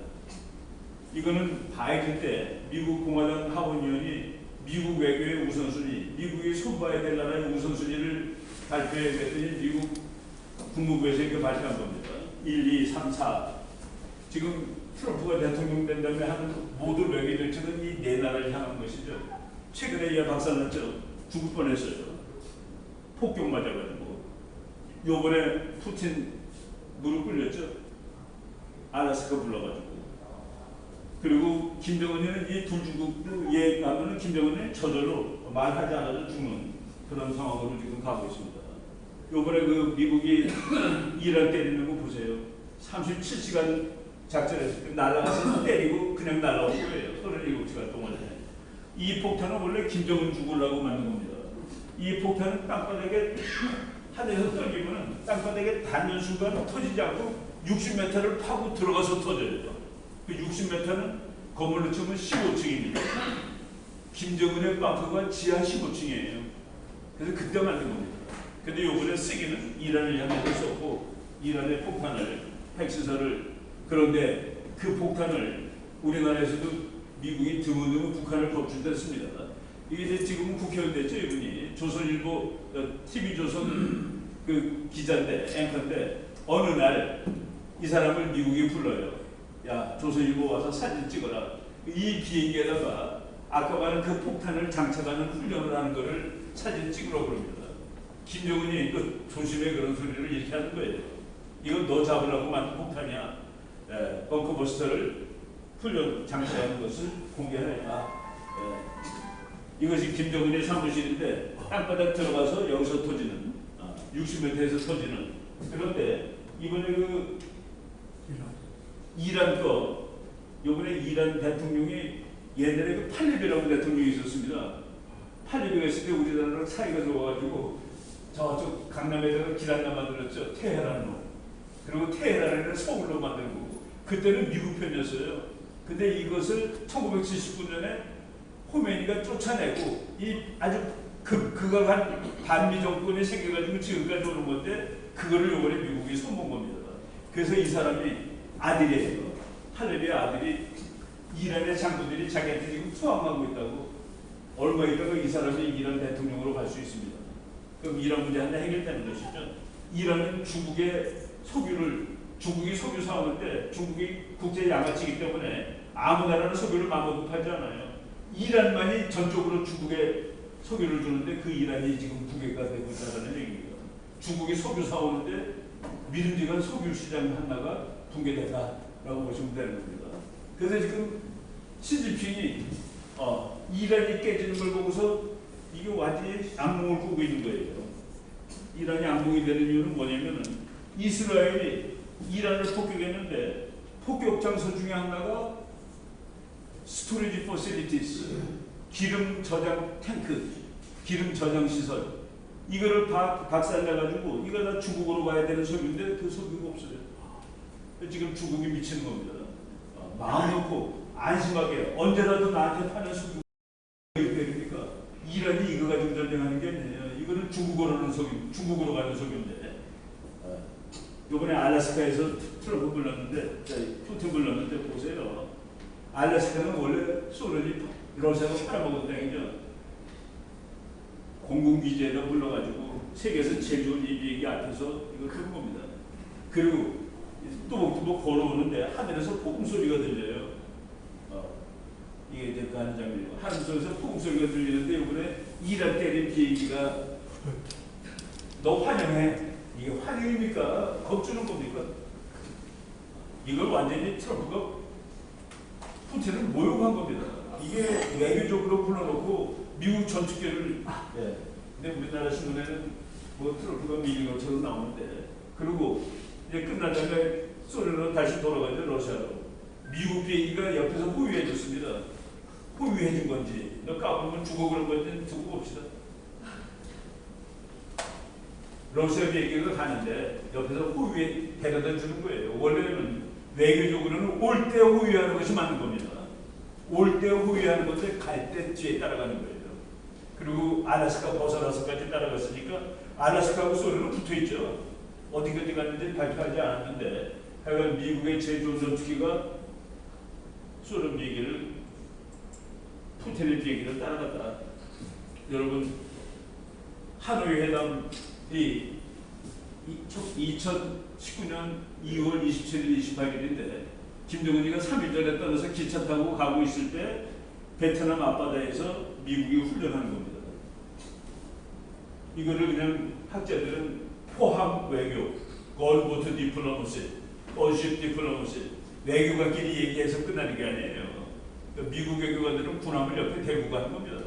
이거는 바이든 때 미국 공화당 하원의원이 미국 외교의 우선순위, 미국이 손봐야 될 나라의 우선순위를 발표했더니 미국 국무부에서 이렇게 발표한 겁니다. 1, 2, 3, 4. 지금 트럼프가 대통령 된 다음에 하는 모든 외교 정책은 이 네 나라를 향한 것이죠. 최근에 얘 박살났죠. 죽을 뻔했어요. 폭격 맞아가지고. 요번에 푸틴 무릎 꿇렸죠. 알래스카 불러가지고. 그리고 김정은이는 이 둘 얘 가면은 김정은이 저절로 말하지 않아도 죽는 그런 상황으로 지금 가고 있습니다. 요번에 그 미국이 이란 때리는 거 보세요. 37시간 작전했을 때 날아가서 때리고 그냥 날아온 거예요. 37시간 동안에. 이 폭탄은 원래 김정은 죽으려고 만든 겁니다. 이 폭탄은 땅바닥에 하늘에서 떨리면 땅바닥에 닿는 순간 터지지 않고 60m를 파고 들어가서 터져요. 그 60m는 건물로 치면 15층입니다. 김정은의 벙커가 지하 15층이에요. 그래서 그때 만든 겁니다. 근데 요번에 쓰기는 이란을 향해서 썼고 이란의 폭탄을 핵시설을 그런데 그 폭탄을 우리나라에서도 미국이 드문드문 북한을 겁준댔습니다. 이게 지금 국회의원 됐죠 이분이 조선일보 TV조선 그 기자인데 앵커인데 어느 날 이 사람을 미국이 불러요. 야 조선일보 와서 사진 찍어라. 이 비행기에다가 아까 말한 그 폭탄을 장착하는 훈련을 하는 거를 사진 찍으라고 그럽니다. 김정은이 그 조심해 그런 소리를 이렇게 하는 거예요. 이건 너 잡으려고 만든 폭탄이야. 벙커버스터를 훈련 장착하는 것을 공개하라. 이것이 김정은의 사무실인데 땅바닥 들어가서 여기서 터지는 60m에서 터지는. 그런데 이번에 그 이란 거 이번에 이란 대통령이 옛날에 그 팔리비라고 대통령이 있었습니다. 팔리비가 있을 때 우리나라랑 사이가 좋아가지고 저쪽 강남에다가 길 하나 만들었죠. 테헤란으로. 그리고 테헤란에는 서울로 만드는 거고. 그때는 미국 편이었어요. 근데 이것을 1979년에 호메니가 쫓아내고 이 아주 극악한 반미 정권이 생겨가지고 지금까지 오는 건데 그거를 이번에 미국이 손본 겁니다. 그래서 이 사람이 아들이에요. 할레비의 아들이 이란의 장군들이 자기한테 지금 투항하고 있다고. 얼마 있다가 이 사람이 이란 대통령으로 갈 수 있습니다. 그럼 이란 문제 하나 해결되는 것이죠. 이란은 중국의 중국이 석유 사오는데 중국이 국제 양아치이기 때문에 아무 나라는 석유를 마음대로 팔지 않아요. 이란만이 전적으로 중국에 석유를 주는데 그 이란이 지금 붕괴가 되고 있다는 얘기입니다. 중국이 석유 사오는데 믿음직한 석유 시장 하나가 붕괴됐다라고 보시면 되는 겁니다. 그래서 지금 시진핑이 이란이 깨지는 걸 보고서 이게 완전히 악몽을 꾸고 있는 거예요. 이란이 악몽이 되는 이유는 뭐냐면은 이스라엘이 이란을 폭격했는데 폭격 장소 중에 하나가 스토리지 퍼실리티스, 기름 저장 탱크, 기름 저장 시설. 이거를 박살내가지고 이거 다 중국으로 가야 되는 석유인데 그 석유가 없어요. 지금 중국이 미치는 겁니다. 마음 놓고 안심하게 언제라도 나한테 파는 석유 되니까 이란이 이거 가지고 전쟁하는 게 아니에요. 이거는 중국어로 가는 석유인데 이번에 알래스카에서 트럼프 불렀는데 푸틴 불렀는데 보세요. 알래스카는 원래 소련이 러시아가 팔아먹은 땅이죠. 공군기지에다 불러가지고 세계에서 제일 좋은 이 비행기 앞에서 이걸 끄는 겁니다. 그리고 또 걸어오는데 하늘에서 폭음 소리가 들려요. 어떻게 될까 하는 장면이고 하늘 속에서 풍소리가 들리는데 이번에 이란 때린 비행기가 너 환영해. 이게 환영입니까? 겁주는 겁니까? 이걸 완전히 트럼프가 푸틴을 모욕한 겁니다. 이게 외교적으로 불러놓고 미국 전투기를 예. 근데 우리나라 신문에는 뭐 트럼프가 밀린 것처럼 나오는데 그리고 이제 끝나자마자 소련으로 다시 돌아가죠. 러시아로. 미국 비행기가 옆에서 호위해 줬습니다. 호위해 준 건지 너 까불면 죽어 그런 건지 두고 봅시다. 러시아 비행기가 가는데 옆에서 호위에 데려다 주는 거예요. 원래는 외교적으로는 올 때 호위하는 것이 맞는 겁니다. 올 때 호위하는 건데 갈 때 뒤에 따라가는 거예요. 그리고 알래스카 벗어나서까지 따라갔으니까 알래스카하고 소련은 붙어있죠. 어디까지 갔는지 발표하지 않았는데 하여간 미국의 제조 전투기가 소련 비행기를 푸틴의 비행기를 따라갔다. 여러분 하노이 회담이 2019년 2월 27일, 28일인데 김정은이가 3일 전에 떠나서 기차 타고 가고 있을 때 베트남 앞바다에서 미국이 훈련하는 겁니다. 이거를 그냥 학자들은 포함 외교, 걸보트 디플로머시, 어십 디플로머시, 외교관끼리 얘기해서 끝나는 게 아니에요. 그러니까 미국 외교관들은 군함을 옆에 대고 가는 겁니다.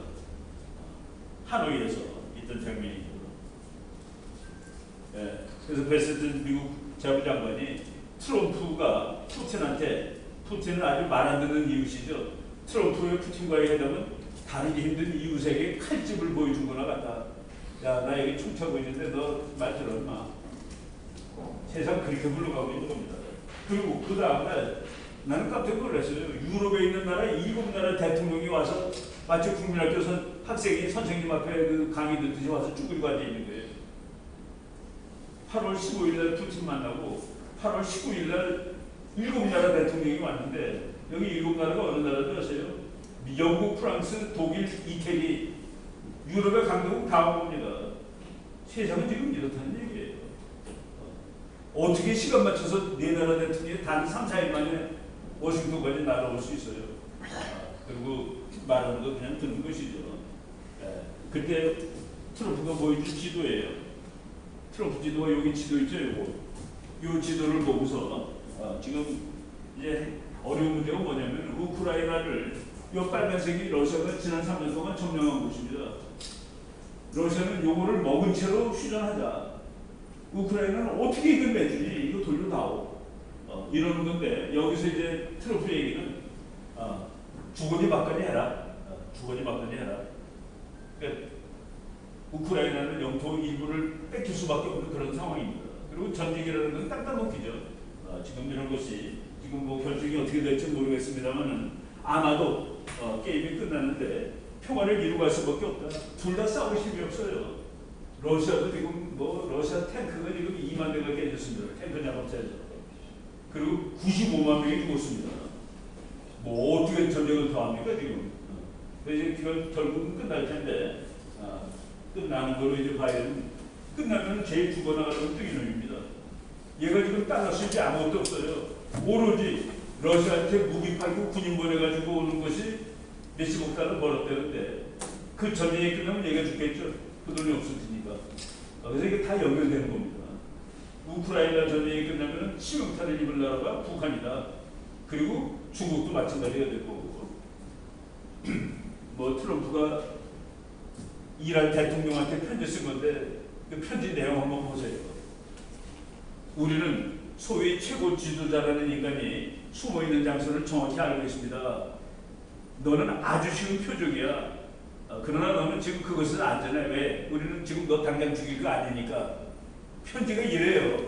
하노이에서 있던 장면이고. 예, 그래서 베스튼 미국 재무장관이 트럼프가 푸틴한테 푸틴은 아주 말 안 듣는 이웃이죠. 트럼프의 푸틴과의 회담은 다루기 힘든 이웃에게 칼집을 보여준 거나 같다. 야, 나 여기 춤추고 있는데 너 말 들어 마. 세상 그렇게 흘러가고 있는 겁니다. 그리고 그 다음날 나는 깜짝 놀랐어요. 유럽에 있는 나라 7나라 대통령이 와서 마치 국민학교 학생이 선생님 앞에 그 강의 듣듯이 와서 쭈그리고 앉아 있는 거예요. 8월 15일 날 푸틴 만나고 8월 19일 날 7나라 대통령이 왔는데 여기 7나라가 어느 나라인지 아세요? 영국, 프랑스, 독일, 이태리, 유럽의 강국은 다 온 겁니다. 세상은 지금 이렇다는 얘기예요. 어떻게 시간 맞춰서 네 나라 대통령이 단 3, 4일 만에 워싱턴까지 날아올 수 있어요. 그리고 말하는 거 그냥 듣는 것이죠. 그때 트럼프가 보여준 지도예요. 트럼프 지도가 여기 지도 있죠. 이 지도를 보고서 지금 이제 어려운 문제가 뭐냐면 우크라이나를 이 빨간색이 러시아가 지난 3년 동안 점령한 곳입니다. 러시아는 요거를 먹은 채로 휴전하자. 우크라이나는 어떻게 이걸 내주니? 이거 돌려다오. 이러는 건데 여기서 이제 트럼프 얘기는 주거니 받거니 해라. 주거니 받거니 해라. 그러니까 우크라이나는 영토 일부를 뺏길 수밖에 없는 그런 상황입니다. 그리고 전쟁이라는 건 딱딱 먹히죠. 지금 이런 것이 지금 뭐 결정이 어떻게 될지 모르겠습니다만은 아마도 게임이 끝났는데 평화를 이루갈 수밖에 없다. 둘 다 싸울 힘이 없어요. 러시아도 지금 뭐 러시아 탱크가 지금 2만 대가 깨졌습니다. 탱크 작업차에서. 그리고 95만 명이 죽었습니다. 뭐 어떻게 전쟁을 더 합니까 지금? 이제 그걸 결국은 끝날 텐데 끝나는 거로 이제 바이든 끝나면 제일 죽어나가는 건 이놈입니다. 얘가 지금 달러 수입이 아무것도 없어요. 오로지 러시아한테 무기 팔고 군인 보내가지고 오는 것이 몇십억 달러 벌었대는데 그 전쟁이 끝나면 얘가 죽겠죠. 그 돈이 없을 테니까. 그래서 이게 다 연결되는 겁니다. 우크라이나 전쟁이 끝나면 치명타를 입을 나라가 북한이다. 그리고 중국도 마찬가지가 될 거고. 뭐 트럼프가 이란 대통령한테 편지 쓴 건데 그 편지 내용 한번 보세요. 우리는 소위 최고 지도자라는 인간이 숨어있는 장소를 정확히 알고 있습니다. 너는 아주 쉬운 표적이야. 그러나 너는 지금 그것은 안전해. 왜? 우리는 지금 너 당장 죽일 거 아니니까. 편지가 이래요.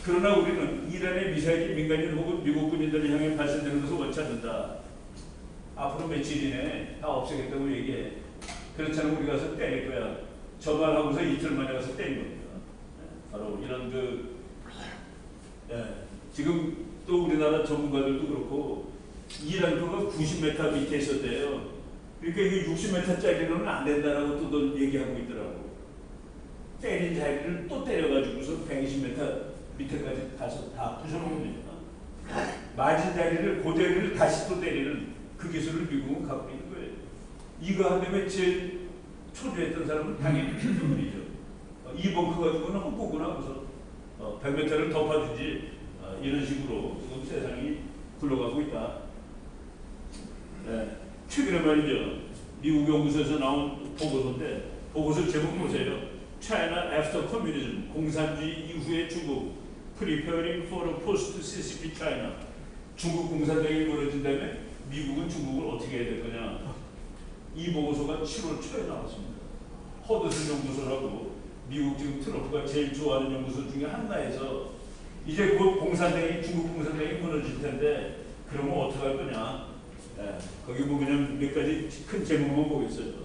그러나 우리는 이란의 미사일이 민간인 혹은 미국 군인들을 향해 발사되는 것을 원치 않는다. 앞으로 며칠 이내에 다 없애겠다고 얘기해. 그렇지 않으면 우리 가서 때릴 거야. 저 말하고서 이틀 만에 가서 때린 겁니다. 바로 이런 지금 또 우리나라 전문가들도 그렇고 이란 거가 90m 밑에 있었대요. 그러니까 이게 60m짜리로는 안 된다라고 또 얘기하고 있더라고. 때린 자리를 또 때려가지고서 120m 밑에까지 가서 다 부셔놓은 겁니다. 맞은 자리를 그 자리를 다시 또 때리는 그 기술을 미국은 갖고 있는 거예요. 이거 한다음에 제일 초조했던 사람은 당연히 필리핀이죠. 이번 그 가지고는 헛고구나 그래서 100m를 덮어주지 이런 식으로 지금 세상이 굴러가고 있다. 네. 최근에 말이죠. 미국 연구소에서 나온 보고서인데 보고서 제목 보세요. China after communism. 공산주의 이후의 중국. Preparing for a post-CCP China. 중국 공산당이 무너진 다음에 미국은 중국을 어떻게 해야 될 거냐. 이 보고서가 7월 초에 나왔습니다. 허드슨 연구소라고 미국 지금 트럼프가 제일 좋아하는 연구소 중에 하나에서 이제 곧 중국 공산당이 무너질 텐데 그러면 어떻게 할 거냐. 거기 보면 몇 가지 큰 제목만 보겠어요.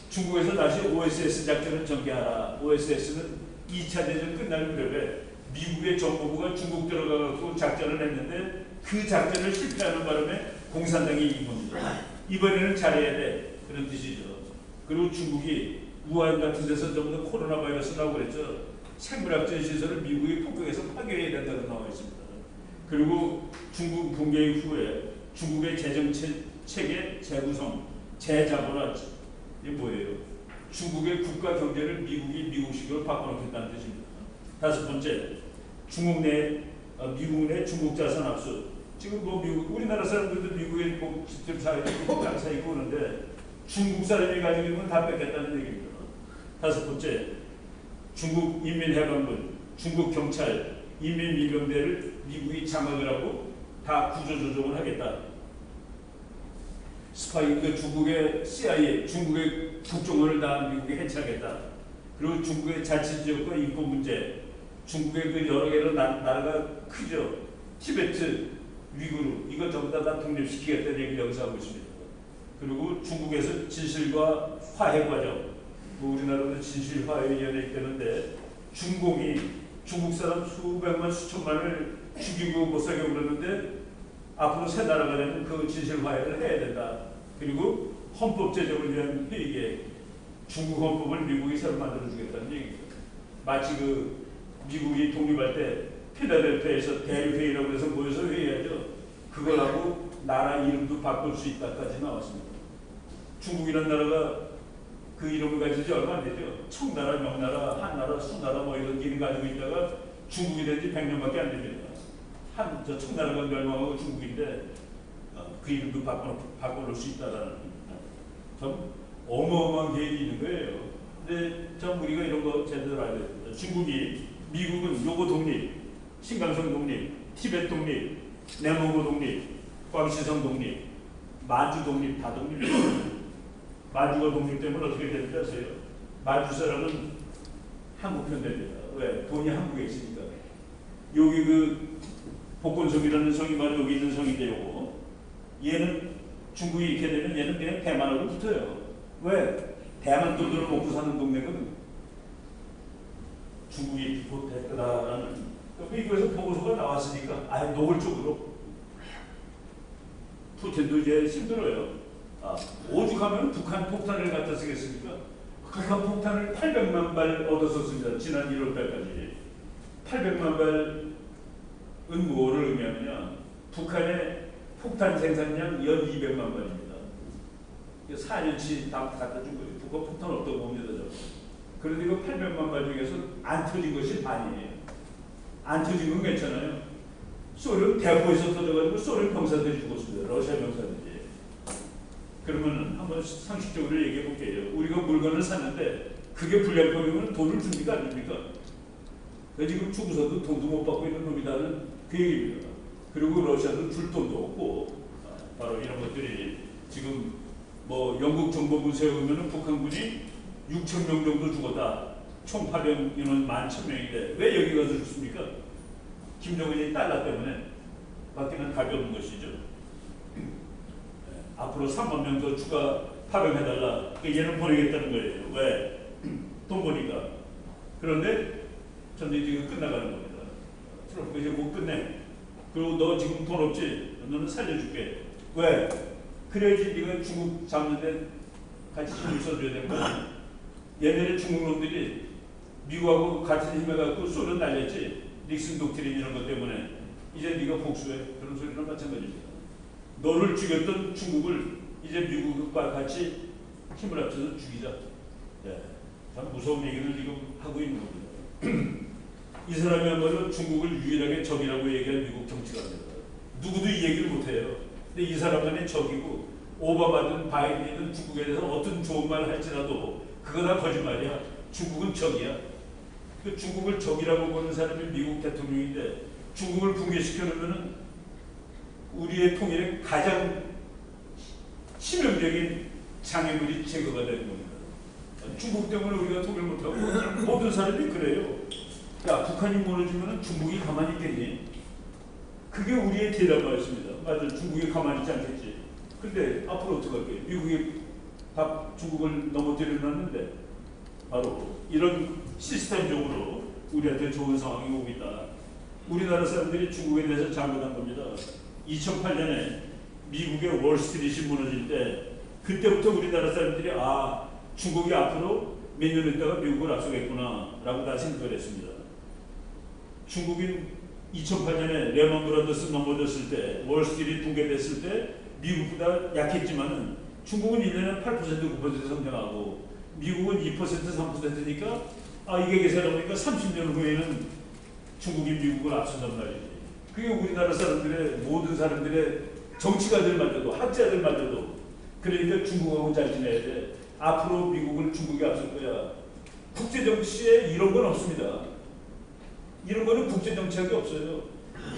중국에서 다시 OSS 작전을 전개하라. OSS는 2차 대전 끝날 무렵에 미국의 정보부가 중국 들어가서 작전을 했는데 그 작전을 실패하는 바람에 공산당이 이긴 겁니다. 이번에는 잘해야 돼. 그런 뜻이죠. 그리고 중국이 우한 같은 데서 좀 더 코로나 바이러스 나오고 그랬죠. 생물학적 시설을 미국이 폭격해서 파괴해야 된다고 나와 있습니다. 그리고 중국 붕괴 이후에 중국의 재정 체계 재구성, 재자본화 이게 뭐예요? 중국의 국가 경제를 미국이 미국식으로 바꿔놓겠다는 뜻입니다. 다섯 번째, 미국 내 중국 자산 압수. 지금 뭐 미국 우리나라 사람들도 미국에 뭐 직접 사고 장사 있고 그러는데 중국 사람이 가지고 있는 건 다 뺏겠다는 얘기입니다. 다섯 번째, 중국 인민해방군, 중국 경찰, 인민민병대를 미국이 장악을 하고 다 구조조정을 하겠다. 스파이, 중국의 CIA, 중국의 국정원을 다 미국에 해체하겠다. 그리고 중국의 자치지역과 인권 문제, 중국의 그 여러 개로 나라가 크죠. 티베트, 위구르, 이거 전부 다 독립시키겠다는 얘기를 여기서 하고 있습니다. 그리고 중국에서 진실과 화해 과정, 뭐 우리나라도 진실화해위원회 있다는데 중공이 중국 사람 수백만 수천만을 죽이고 못 살게 그러는데 앞으로 새 나라가 되면 그 진실화해를 해야 된다. 그리고 헌법 제정을 위한 회의에 중국 헌법을 미국이 새로 만들어주겠다는 얘기입니다. 마치 그 미국이 독립할 때 필라델피아에서 대회의라고 해서 모여서 회의하죠. 그걸 하고 나라 이름도 바꿀 수 있다까지 나왔습니다. 중국이라는 나라가 그 이름을 가지지 얼마 안 되죠. 청나라, 명나라, 한나라, 수나라 뭐 이런 이름 가지고 있다가 중국이 된 지 100년밖에 안 됩니다. 저 청나라가 멸망하고 중국인데 그 이름도 바꿔놓을 수 있다라는 참 어마어마한 계획이 있는 거예요. 근데 참 우리가 이런 거 제대로 알아야 됩니다. 중국이 미국은 요거 독립, 신강성 독립, 티베트 독립, 내몽고 독립, 광시성 독립, 마주 독립 다 독립입니다. 마주가 독립되면 어떻게 되는지 아세요? 마주 사람은 한국 편 됩니다. 왜? 돈이 한국에 있으니까. 여기 그 복건성이라는 성이 바로 여기 있는 성인데요. 얘는 중국이 이렇게 되면 얘는 그냥 대만하고 붙어요. 왜? 대만 돈들을 먹고 사는 동네거든. 중국이 곧 될 거다라는 미국에서 보고서가 나왔으니까 아예 노골적으로 푸틴도 이제 힘들어요. 오죽하면 북한 폭탄을 갖다 쓰겠습니까? 북한 폭탄을 800만 발 얻었었습니다. 지난 1월 달까지. 800만 발은 뭐를 의미하느냐? 북한의 폭탄 생산량 연 200만 발입니다. 4년치 다 갖다 준 거예요. 북한 폭탄 없다고 봅니다. 그런데 이거 800만 발 중에서 안 터진 것이 반이에요. 안 터진 건 괜찮아요. 소련 대포에서 터져가지고 소련 병사들이 죽었습니다. 러시아 병사들이. 그러면 한번 상식적으로 얘기해 볼게요. 우리가 물건을 샀는데 그게 불량품이면 돈을 줍니까 안 줍니까? 지금 죽어서도 돈도 못 받고 있는 놈이다는 그 얘기입니다. 그리고 러시아도 줄 돈도 없고 바로 이런 것들이 지금 뭐 영국 정보부 세우면 북한군이 6,000명 정도 죽었다. 총 파병 인원 11,000명인데 왜 여기 가서 죽습니까? 김정은이 달러 때문에 밖에는 답이 없는 것이죠. 앞으로 3만 명 더 추가 파병해달라. 얘는 보내겠다는 거예요. 왜? 돈 보니까. 그런데 전쟁 지금 끝나가는 겁니다. 트럼프가 이제 못 끝내. 그리고 너 지금 돈 없지? 너는 살려줄게. 왜? 그래야지 네가 중국 잡는데 같이 힘을 써줘야 되는 거야. 옛날에 중국 놈들이 미국하고 같은 힘해갖고 소련 날렸지. 닉슨 독트린 이런 것 때문에 이제 네가 복수해. 그런 소리랑 마찬가지입니다. 너를 죽였던 중국을 이제 미국과 같이 힘을 합쳐서 죽이자. 예, 참 무서운 얘기를 지금 하고 있는 겁니다. 이 사람이야말로 중국을 유일하게 적이라고 얘기한 미국 정치가입니다. 누구도 이 얘기를 못해요. 근데 이 사람들이 적이고 오바마든 바이든이든 중국에 대해서 어떤 좋은 말을 할지라도 그거 다 거짓말이야. 중국은 적이야. 그 중국을 적이라고 보는 사람이 미국 대통령인데 중국을 붕괴시켜 놓으면은 우리의 통일의 가장 치명적인 장애물이 제거가 되는 겁니다. 중국 때문에 우리가 통일 못하고 모든 사람이 그래요. 야, 북한이 무너지면 중국이 가만히 있겠니? 그게 우리의 딜레마였습니다. 맞아, 중국이 가만히 있지 않겠지. 근데 앞으로 어떡할게? 미국이 중국을 넘어뜨려 놨는데 바로 이런 시스템적으로 우리한테 좋은 상황이 오고 있다. 우리나라 사람들이 중국에 대해서 잘못한 겁니다. 2008년에 미국의 월스트리트이 무너질 때 그때부터 우리나라 사람들이 중국이 앞으로 몇 년 있다가 미국을 앞서겠구나 라고 다 생각을 했습니다. 중국이 2008년에 레먼 브라더스 넘어졌을 때 월스트리트 붕괴됐을 때 미국보다 약했지만은 중국은 1년에 8% 9% 성장하고 미국은 2% 3%니까 이게 계산해보니까 30년 후에는 중국이 미국을 앞선단 말이지. 그게 우리나라 사람들의 모든 사람들의 정치가들마저도 학자들마저도 그러니까 중국하고 잘 지내야 돼. 앞으로 미국을 중국이 앞설 거야. 국제정치에 이런 건 없습니다. 이런 거는 국제정치학이 없어요.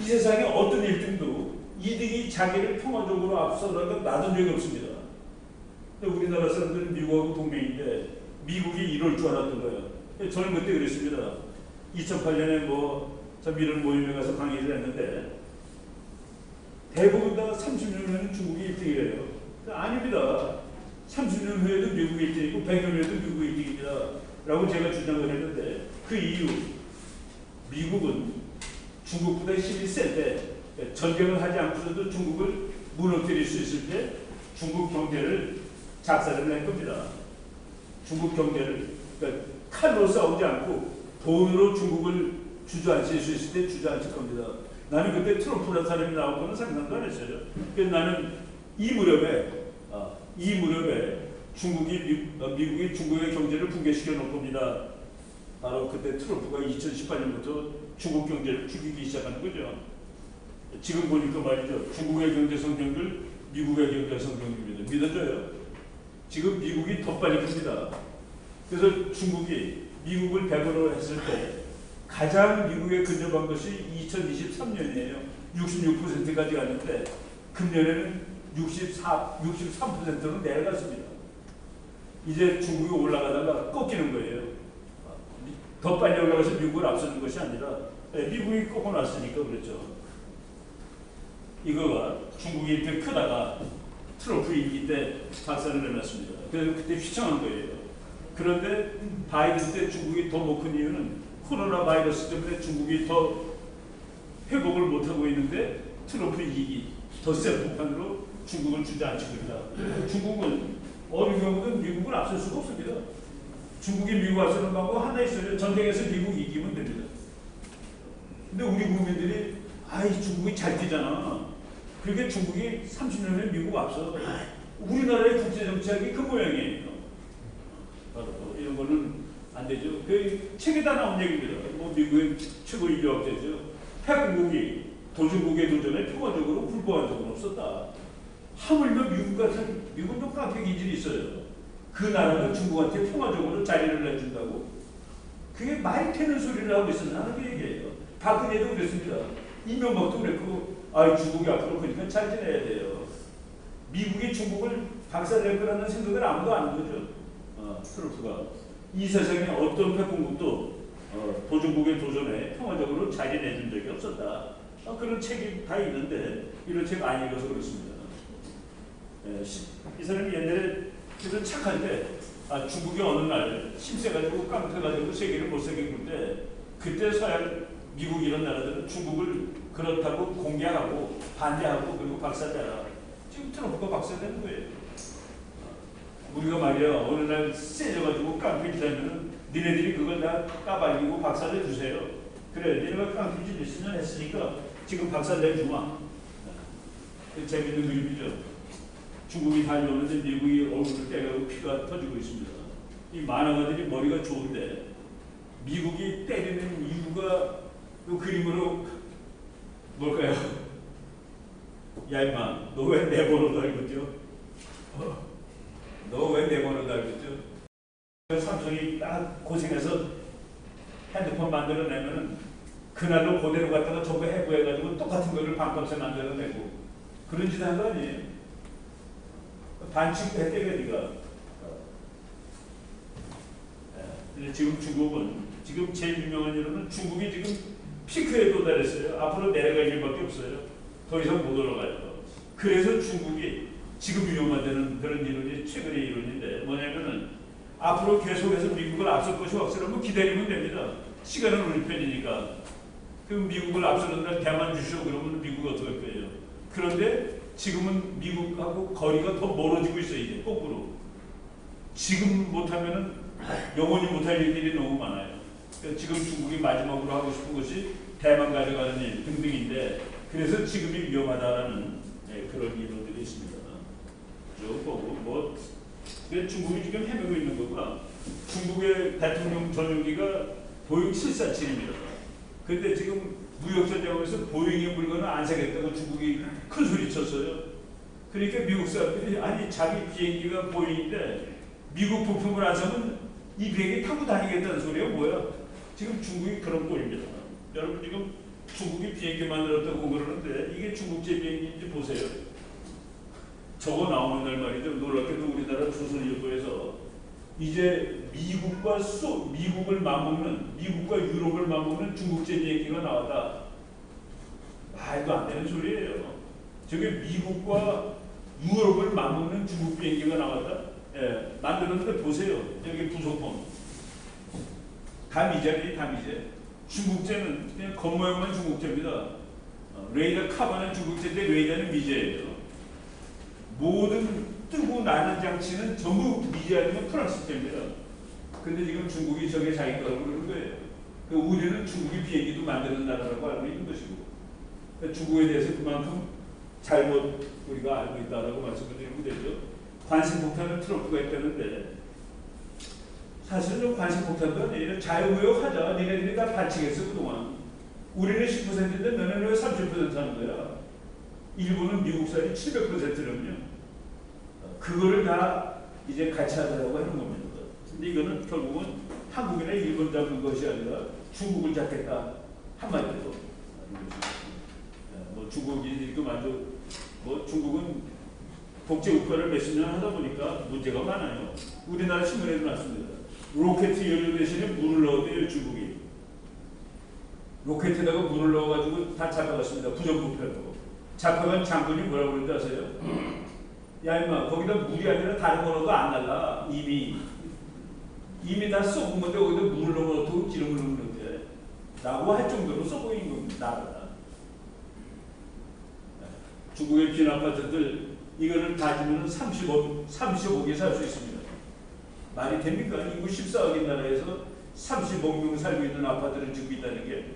이 세상에 어떤 1등도 이득이 자기를 평화적으로 앞서다가 놔둔 적이 없습니다. 근데 우리나라 사람들은 미국하고 동맹인데 미국이 이럴 줄 알았던 거예요. 저는 그때 그랬습니다. 2008년에 참 이런 모임에 가서 강의를 했는데 대부분 다 30년 후에는 중국이 1등이래요. 아닙니다. 30년 후에도 미국이 1등이고 100년 후에도 미국이 1등입니다. 라고 제가 주장을 했는데 그 이유 미국은 중국보다 힘이 셀 때 전쟁을 하지 않고서도 중국을 무너뜨릴 수 있을 때 중국 경제를 작살을 낸 겁니다. 중국 경제를 그러니까 칼로 싸우지 않고 돈으로 중국을 주저앉힐 수 있을 때 주저앉힐 겁니다. 나는 그때 트럼프라는 사람이 나오고는 상상도 안 했어요. 그래서 나는 이 무렵에 미국이 중국의 경제를 붕괴시켜 놓을 겁니다. 바로 그때 트럼프가 2018년부터 중국 경제를 죽이기 시작하는 거죠. 지금 보니까 말이죠. 중국의 경제 성장률, 미국의 경제 성장률입니다. 믿어져요? 지금 미국이 더 빨리 큽니다. 그래서 중국이 미국을 100으로 했을 때 가장 미국에 근접한 것이 2023년이에요. 66%까지 갔는데 금년에는 63%로 내려갔습니다. 이제 중국이 올라가다가 꺾이는 거예요. 더 빨리 올라가서 미국을 앞서는 것이 아니라 미국이 꺾어놨으니까 그렇죠. 이거가 중국이 이렇게 크다가 트럼프 임기 때 박살을 내놨습니다. 그래서 그때 휘청한 거예요. 그런데 바이든 때 중국이 더 못 큰 이유는 코로나 바이러스 때문에 중국이 더 회복을 못하고 있는데 트럼프 이익이 더 센 폭탄으로 중국을 주저앉히고 있다. 중국은 어느 경우든 미국을 앞설 수가 없습니다. 중국이 미국 앞서는 방법 하나 있어요. 전쟁에서 미국 이기면 됩니다. 근데 우리 국민들이 중국이 잘 뛰잖아. 그러니까 중국이 30년 후에 미국 앞서. 우리나라의 국제정치학이 그 모양이에요. 바로 이런 거는 안 되죠. 그 책에다 나온 얘기입니다. 미국의 최고 인류학자죠. 핵공국이 도중국의 도전에 평화적으로 불복한 적은 없었다. 하물며 미국도 깡패 기질이 있어요. 그 나라가 중국한테 평화적으로 자리를 내준다고? 그게 말 되는 소리를 하고 있어서 나는 그 얘기예요. 박근혜도 그랬습니다. 이명박도 그랬고, 중국이 앞으로 그러니까 잘 지내야 돼요. 미국이 중국을 박살낼 거라는 생각을 아무도 안 하는 거죠. 트럼프가. 이 세상에 어떤 핵공국도 도중국의 도전에 평화적으로 자리 내준 적이 없었다. 그런 책이 다 있는데 이런 책 안 읽어서 그렇습니다. 이 사람이 옛날에 그래서 착한데 중국이 어느 날 힘세가지고 깡패가지고 세계를 못살게 굴 때 그때 서양 미국 이런 나라들은 중국을 그렇다고 공개하고 반대하고 그리고 박살내라. 지금 트럼프가 박살내는 거예요. 우리가 말이야 어느 날 세져가지고 깡패 짓하면은 니네들이 그걸 다 까발리고 박살내 주세요. 그래 니네가 깡패 짓 있으면 했으니까 지금 박살내 주마. 재밌는 그림이죠. 중국이 달려오는데 미국이 얼굴을 때려고 피가 터지고 있습니다. 이 만화가들이 머리가 좋은데 미국이 때리는 이유가 이 그림으로 뭘까요? 야 임마, 너 왜 내 번호도 알고 있죠? 너 왜 내 번호도 알고 있죠? 삼성이 딱 고생해서 핸드폰 만들어내면은 그날로 그대로 갖다가 전부 해부해가지고 똑같은 거를 반값에 만들어내고 그런 짓 한 거 아니에요? 반칙했대요, 네가. 근데 지금 중국은 지금 제일 유명한 이유는 중국이 지금 피크에 도달했어요. 앞으로 내려갈 일밖에 없어요. 더 이상 못 올라가요. 그래서 중국이 지금 위험하다는 그런 이론이 최근의 이론인데 뭐냐면은 앞으로 계속해서 미국을 앞설 것이 확실하면 기다리면 됩니다. 시간은 우리 편이니까. 그럼 미국을 앞서는 날 대만 주시오 그러면 미국 어떻게 할 거예요? 그런데 지금은 미국하고 거리가 더 멀어지고 있어요. 이제 거꾸로. 지금 못하면은 영원히 못할 일들이 너무 많아요. 지금 중국이 마지막으로 하고 싶은 것이 대만 가져가는 일 등등인데 그래서 지금이 위험하다라는 그런 이론들이 있습니다. 중국이 지금 헤매고 있는 거가 중국의 대통령 전용기가 보잉 747입니다. 그런데 지금 무역전쟁에서 보잉의 물건을 안 사겠다고 중국이 큰 소리 쳤어요. 그러니까 미국 사람들이 아니 자기 비행기가 보잉인데 미국 부품을 안 사면 이 비행기 타고 다니겠다는 소리가 뭐야? 지금 중국이 그런 꼴입니다. 여러분 지금 중국이 비행기 만들었다고 그러는데 이게 중국제 비행기인지 보세요. 저거 나오는 날 말이죠. 놀랍게도 우리나라 조선일보에서 이제 미국을 맞먹는 미국과 유럽을 맞먹는 중국제 비행기가 나왔다. 말도 안 되는 소리예요. 저게 미국과 유럽을 맞먹는 중국 비행기가 나왔다. 예, 만들었는데 보세요. 여기 부속품. 다 미제네, 다 미제. 중국제는 그냥 겉모양만 중국제입니다. 레이더 카바는 중국제인데 레이더는 미제예요. 모든 뜨고 나는 장치는 전부 미제 아니면 프랑스제입니다. 근데 지금 중국이 저게 자기 거라고 그러는 거예요. 우리는 중국이 비행기도 만드는 나라라고 알고 있는 것이고 중국에 대해서 그만큼 잘못 우리가 알고 있다라고 말씀을 드리면 되죠. 관심폭탄을 트럼프가 했다는데 사실은 관심폭탄도 아니라 자유무역하자. 니네들이 다 반칙했어 그동안. 우리는 10%인데 너네는 왜 30% 하는 거야? 일본은 미국산이 700%라면요. 그거를 다 이제 같이 하자고 하는 겁니다. 근데 이거는 결국은 한국이나 일본 잡는 것이 아니라 중국을 잡겠다 한마디로. 뭐 중국이 그만도 뭐 중국은 국제 국가를 몇십 년 하다 보니까 문제가 많아요. 우리나라 신문에도 났습니다. 로켓 연료 대신에 물을 넣어대요 중국이. 로켓에다가 물을 넣어가지고 다 잡아갔습니다. 부정부패로. 잡아간 장군이 뭐라고 그러는지 아세요? 야 임마 거기다 물이 아니라 다른 거 넣어도 안 날라. 이미 다 썩은 건데 거기다 물을 넣어도 기름을 넣는데 라고 할 정도로 썩어있는 겁니다. 나라가. 중국의 빈 아파트들 이거를 따지면 35개 살 수 있습니다. 말이 됩니까? 인구 14억인 나라에서 35명 살고 있는 아파트를 짓고 있다는 게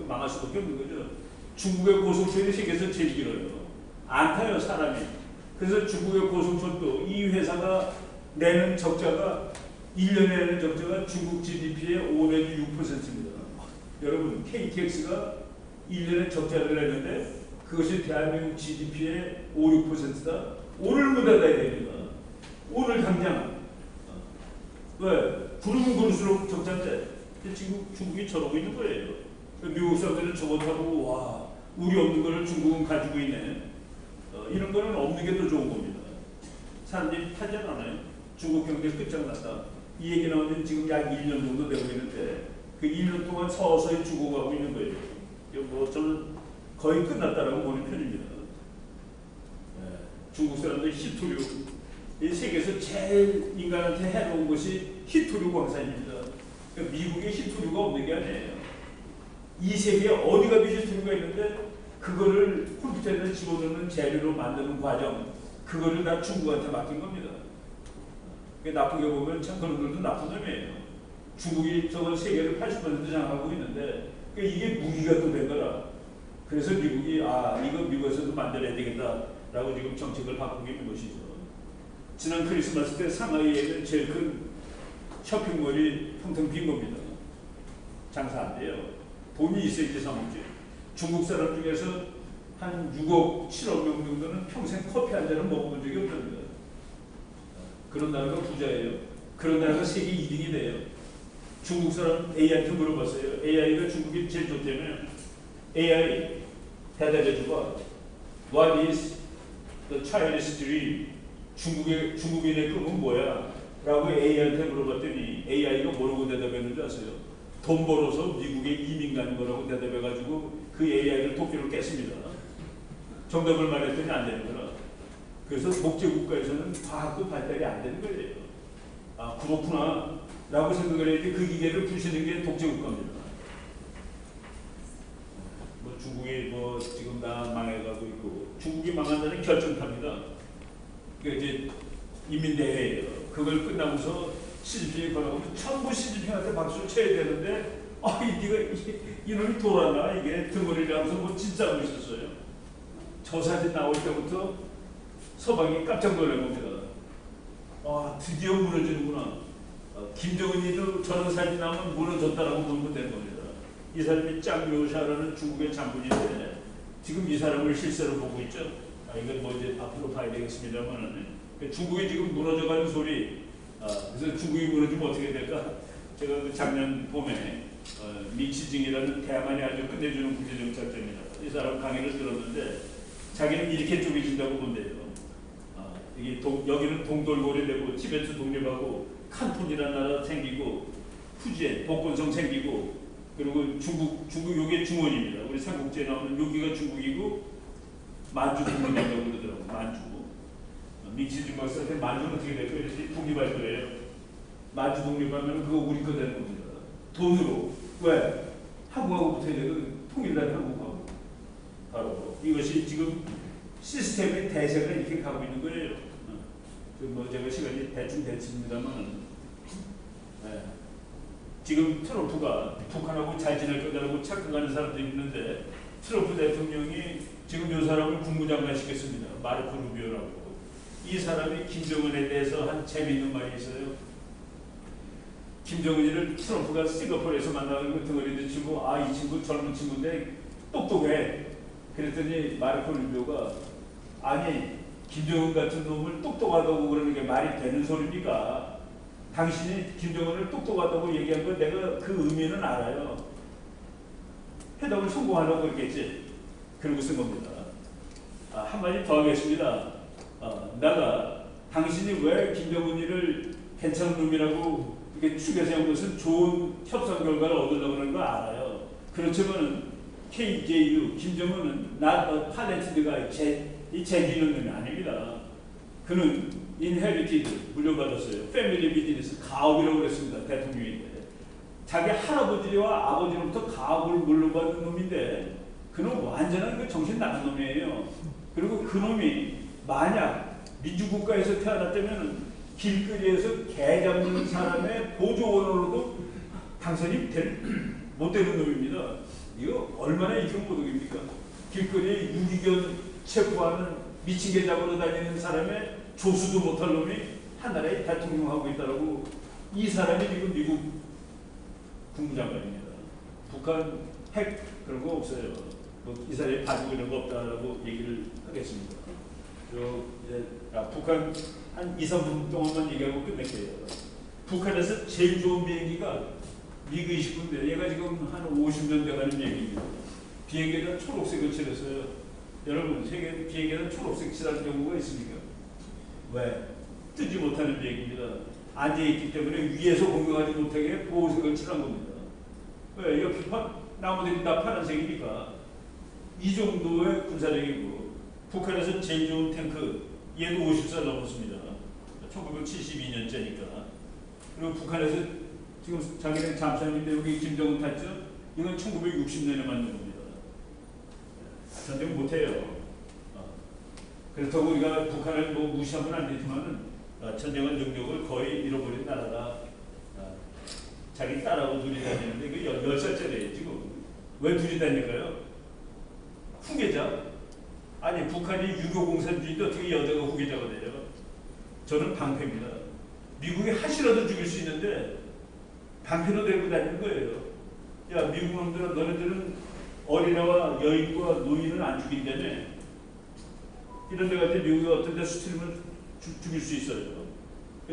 망할 수밖에 없는 거죠. 중국의 고속철이 세계에서 제일 길어요. 안 타요 사람이. 그래서 중국의 고속철도 이 회사가 내는 적자가 1년에 내는 적자가 중국 GDP의 5 내지 6%입니다. 여러분 KTX가 1년에 적자를 내는데 그것이 대한민국 GDP의 5, 6%다. 오늘 문 닫아야 됩니다. 오늘 당장. 왜? 부르면 부를수록 적자인데 지금 중국이 저러고 있는 거예요. 미국 사람들은 저거 타고 와 우리 없는 거를 중국은 가지고 있네. 이런 거는 없는 게 더 좋은 겁니다. 사람들이 타지 않아요. 중국 경제 끝장났다. 이 얘기 나오면 지금 약 1년 정도 되고 있는데 그 1년 동안 서서히 죽어가고 있는 거예요. 뭐 저는 거의 끝났다라고 보는 편입니다. 중국 사람들 히토류, 이 세계에서 제일 인간한테 해로운 것이 히토류 광산입니다. 그러니까 미국에 히토류가 없는 게 아니에요. 이 세계에 어디가 히토류가 있는데 그거를 컴퓨터에다 집어넣는 재료로 만드는 과정, 그거를 다 중국한테 맡긴 겁니다. 나쁘게 보면 참 그런 것도 나쁜 놈이에요. 중국이 저건 세계를 80% 장악하고 있는데 이게 무기가 또 된 거라. 그래서 미국이 이거 미국에서도 만들어야 되겠다라고 지금 정책을 바꾸고 있는 것이죠. 지난 크리스마스 때 상하이에는 제일 큰 쇼핑몰이 텅텅 빈 겁니다. 장사 안 돼요. 돈이 있어야지 사 먹지. 중국 사람 중에서 한 6억, 7억 명 정도는 평생 커피 한 잔을 먹어본 적이 없답니다. 그런 나라가 부자예요. 그런 나라가 세계 2등이 돼요. 중국 사람 AI한테 물어봤어요. AI가 중국이 제일 좋다면 AI 대답해줘봐. What is the Chinese dream? 중국인의 꿈은 뭐야? 라고 AI한테 물어봤더니 AI가 뭐라고 대답했는지 아세요? 돈 벌어서 미국에 이민 가는 거라고 대답해가지고 그 AI를 도끼로 깼습니다. 정답을 말했더니 안 되는 거라. 그래서 독재국가에서는 과학도 발달이 안 되는 거예요. 그렇구나 라고 생각을 해야지 그 기계를 부시는 게 독재국가입니다. 뭐 중국이 뭐 지금 다 망해가고 있고 중국이 망한다는 결정탑니다. 그게 이제 인민대회예요. 그걸 끝나고서 시진핑이 걸어오면 전부 시진핑한테 박수를 쳐야 되는데 이놈이 돌았나 이게 등어리를 하면서 뭐 진짜 하고 있었어요. 저 사진 나올 때부터 서방이 깜짝 놀란 겁니다. 드디어 무너지는구나. 김정은이도 저런 사진 나오면 무너졌다라고 보면 되는 겁니다. 이 사람이 짱묘샤라는 중국의 장군인데 지금 이 사람을 실제로 보고 있죠. 이건 뭐 이제 앞으로 봐야 되겠습니다만 중국이 지금 무너져가는 소리. 그래서 중국이 무너지면 어떻게 될까? 제가 그 작년 봄에 미치징이라는 대만이 아주 끝내주는 국제정착자입니다. 이 사람 강의를 들었는데 자기는 이렇게 쪼개진다고 본대요. 여기는 동돌고래 되고 티베트 독립하고 칸톤이라는 나라 생기고 푸지엔 복건성 생기고 그리고 중국 요게 중원입니다. 우리 삼국지에 나오는 여기가 중국이고 만주 독립한다고 그러더라고. 만주. 미치징 박사한테 만주는 어떻게 될까요? 이렇게 독립할 거예요. 만주 독립하면 그거 우리 거 되는 겁니다. 돈으로. 왜? 한국하고 붙어야 되거든. 통일된 한국하고. 바로 이것이 지금 시스템의 대세가 이렇게 가고 있는 거예요. 뭐 제가 시간이 대충 됐습니다만 지금 트럼프가 북한하고 잘 지낼 거다라고 착각하는 사람들이 있는데 트럼프 대통령이 지금 이 사람을 국무장관 시켰습니다. 마르코 루비오라고. 이 사람이 김정은에 대해서 한 재미있는 말이 있어요. 김정은이를 트럼프가 싱가포르에서 만나는 등어리도 치고 이 친구 젊은 친구인데 똑똑해. 그랬더니 마르코 루비오가 아니 김정은 같은 놈을 똑똑하다고 그러는 게 말이 되는 소리입니까? 당신이 김정은을 똑똑하다고 얘기한 건 내가 그 의미는 알아요. 회담을 성공하려고 그랬겠지. 그러고 쓴 겁니다. 한마디 더 하겠습니다. 내가 당신이 왜 김정은이를 괜찮은 놈이라고 이렇게 추겨 세운 것은 좋은 협상 결과를 얻으려고 그러는 거 알아요. 그렇지만 KJU, 김정은은 not talented 재기는 놈이 아닙니다. 그는 inherited, 물려받았어요. 패밀리 비즈니스, 가업이라고 그랬습니다. 대통령인데. 자기 할아버지와 아버지로부터 가업을 물려받은 놈인데 그는 완전한 그 정신 나간 놈이에요. 그리고 그 놈이 만약 민주국가에서 태어났다면 길거리에서 개 잡는 사람의 보조원으로도 당선이 못 되는 놈입니다. 이거 얼마나 이경고독입니까? 길거리에 유기견 체포하는 미친 개 잡으러 다니는 사람의 조수도 못할 놈이 한 나라의 대통령하고 있다라고. 이 사람이 지금 미국 국무장관입니다. 북한 핵 그런 거 없어요. 이 사람이 가지고 이런 거 없다라고 얘기를 하겠습니다. 이제 북한 한 2, 3분 동안만 얘기하고 끝낼게요. 북한에서 제일 좋은 비행기가 미그 29인데 얘가 지금 한 50년 돼가는 비행기입니다. 비행기에다 초록색을 칠했어요. 여러분, 세계 비행기에는 초록색 칠하는 경우가 있습니까? 왜? 뜨지 못하는 비행기입니다. 앉아있기 때문에 위에서 공격하지 못하게 보호색을 칠한 겁니다. 왜? 옆에 나무들이 다 파란색이니까. 이 정도의 군사력이고, 북한에서 제일 좋은 탱크, 얘도 50살 넘었습니다. 1972년째니까. 그리고 북한에서 지금 자기네 잠수함인데 여기 김정은 탔죠? 이건 1960년에 만든 겁니다. 전쟁 못해요. 그렇다고 우리가 북한을 뭐 무시하면 안 되지만은 전쟁은 능력을 거의 잃어버린 나라다. 자기 딸하고 둘이 다니는데 그 10살짜리예요 지금. 왜 둘이 다닐까요? 후계자? 아니 북한이 유교 공산주의인데 어떻게 여자가 후계자가 되냐? 저는 방패입니다. 미국이 하시라도 죽일 수 있는데 방패로 들고 다니는 거예요. 야 미국 놈들은 너네들은 어린아와 여인과 노인은 안 죽인다며. 이런 데 같은 미국이 어떤 데 수틀면 죽일 수 있어요.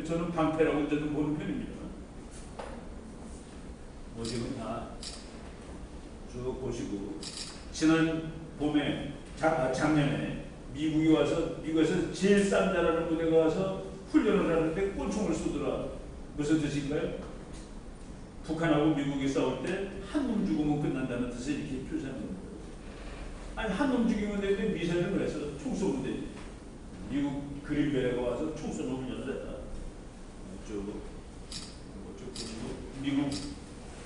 저는 방패라고 저는 보는 편입니다. 뭐 지금 다쭉 보시고 지난 봄에 작년에 미국에서 제일 싼 자라는 부대가 와서 훈련을 하는데 꼴총을 쏘더라. 무슨 뜻인가요? 북한하고 미국이 싸울 때 한 놈 죽으면 끝난다는 뜻을 이렇게 표시하는 겁니다. 아니 한 놈 죽이면 되는데 미사일을 왜 써? 총 쏘면 되지. 미국 그린베레가 와서 총 쏘면 훈련을 했다. 미국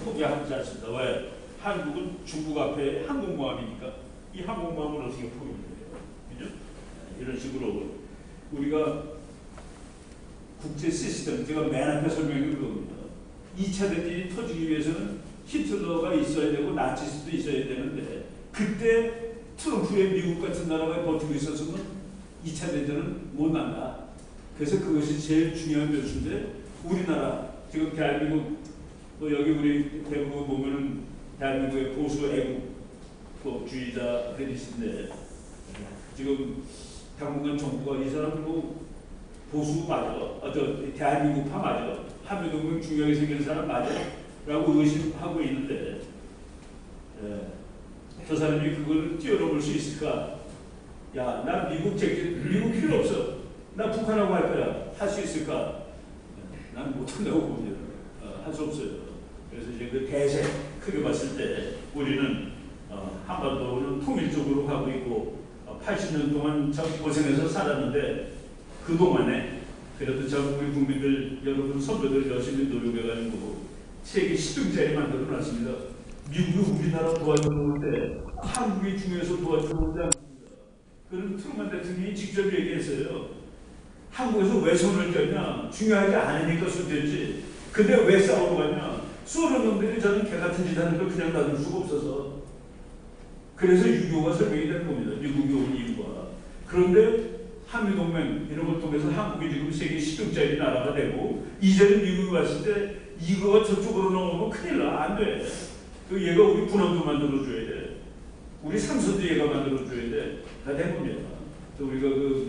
포기하지 않습니다. 왜? 한국은 중국 앞에 항공모함이니까 이 항공모함을 어떻게 포기해요? 그죠? 이런 식으로 우리가 국제 시스템, 제가 맨 앞에 설명해 겁니다. 2차 대전이 터지기 위해서는 히틀러가 있어야 되고 나치스도 있어야 되는데 그때 트럼프의 미국 같은 나라가 버티고 있었으면 2차 대전은 못 난다. 그래서 그것이 제일 중요한 변수인데 우리나라 지금 대한민국 뭐 여기 우리 대부분 보면은 대한민국의 보수 애국주의자들이신데 지금 당분간 정부가 이 사람 뭐 보수 맞아, 대한민국파 맞아, 한미동맹 중요하게 생긴 사람 맞아 라고 의심하고 있는데 저 사람이 그걸 뛰어넘을 수 있을까? 야, 나 미국 필요 없어. 나 북한하고 할 거야. 할 수 있을까? 난 못한다고 봅니다. 할 수 없어요. 그래서 이제 그 대세 크게 봤을 때 우리는 한반도는 통일적으로 가고 있고 80년 동안 참 고생해서 살았는데 그동안에 그래도 전국의 국민들 여러분 선배들 열심히 노력해가지고 세계 10등짜리 만들어놨습니다. 미국이 우리나라 도와주는 때 한국이 중요해서 도와주는 데 않습니다. 그런 트루먼 대통령이 직접 얘기했어요. 한국에서 왜 손을 떼냐? 중요하지 않으니까 손 뗐지. 근데 왜 싸우러 가냐? 쏘는 놈들이 저는 개같은 짓 하는 걸 그냥 놔둘 수가 없어서. 그래서 유교가 설명이 되는 겁니다. 미국이 온 이유가. 그런데 한미동맹 이런 걸 통해서 한국이 지금 세계 10등짜리 나라가 되고 이제는 미국이 왔을 때 이거가 저쪽으로 넘어오면 큰일 나. 안 돼. 그 얘가 우리 군함도 만들어줘야 돼. 우리 상선도 얘가 만들어줘야 돼. 다 된 겁니다. 우리가 그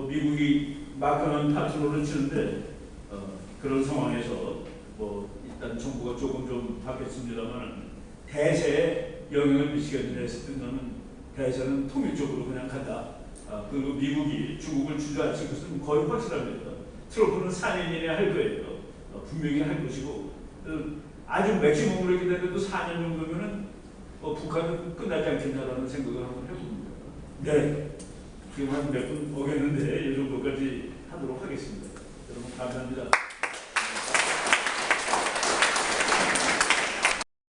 미국이 막강한 파트너를 치는데 그런 상황에서 뭐 일단 정부가 조금 좀 바뀌었습니다만 대세에 영향을 미치겠는데 했을 때는 대세는 통일적으로 그냥 간다. 그리고 미국이 중국을 주저앉힐 것은 거의 확실합니다. 트럼프는 4년 이내에 할 거예요. 분명히 할 것이고 아주 맥시멈으로 기다려도 4년 정도면은 북한은 끝나지 않겠냐라는 생각을 한번 해봅니다. 네. 지금 한 몇 분 오겠는데 이 정도까지 하도록 하겠습니다. 여러분 감사합니다.